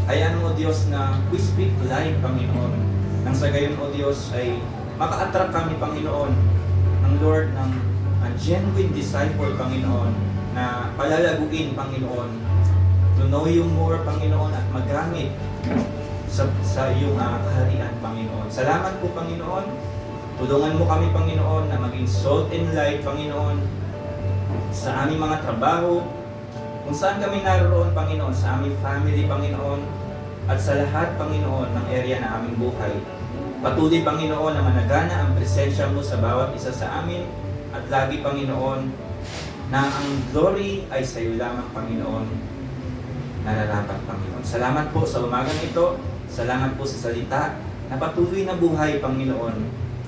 Hayaan mo, Diyos, na we speak life, Panginoon. Nang sa gayon, O Diyos, ay maka-attract kami, Panginoon, ng Lord, ng genuine disciple, Panginoon, na palalaguin, Panginoon, to know you more, Panginoon, at magamit sa iyong kaharian, Panginoon. Salamat po, Panginoon. Tulungan mo kami, Panginoon, na maging salt and light, Panginoon, sa aming mga trabaho, kung saan kami naroon, Panginoon, sa aming family, Panginoon, at sa lahat, Panginoon, ng area na aming buhay. Patuloy, Panginoon, na managana ang presensya mo sa bawat isa sa amin, at lagi, Panginoon, na ang glory ay sa iyo lamang, Panginoon, nararapat, Panginoon. Salamat po sa umagang ito. Salamat po sa salita na patuloy na buhay, Panginoon,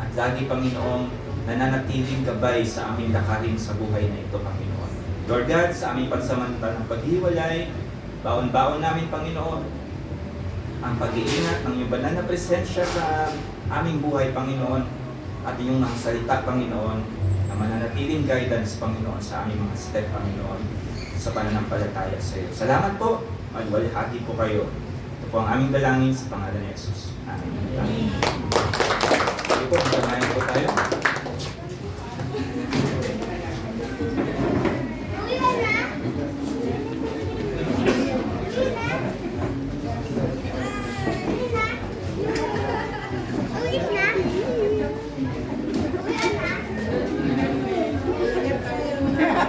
at lagi, Panginoon, nananatiling gabay sa aming lakarin sa buhay na ito, Panginoon. Lord God, sa aming pansamantalang paghiwalay, baon-baon namin, Panginoon, ang pag-iingat ng iyong banal na presensya sa aming buhay, Panginoon, at iyong mga salita, Panginoon, na mananatiling guidance, Panginoon, sa aming mga step, Panginoon, sa pananampalataya sa iyo. Salamat po, magwalhati po kayo. Ito po ang aming dalangin sa pangalan ni Jesus. Amen. Amen. Sige po, magdamayan po tayo.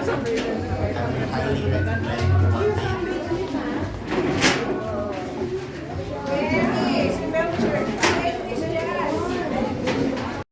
Sorry.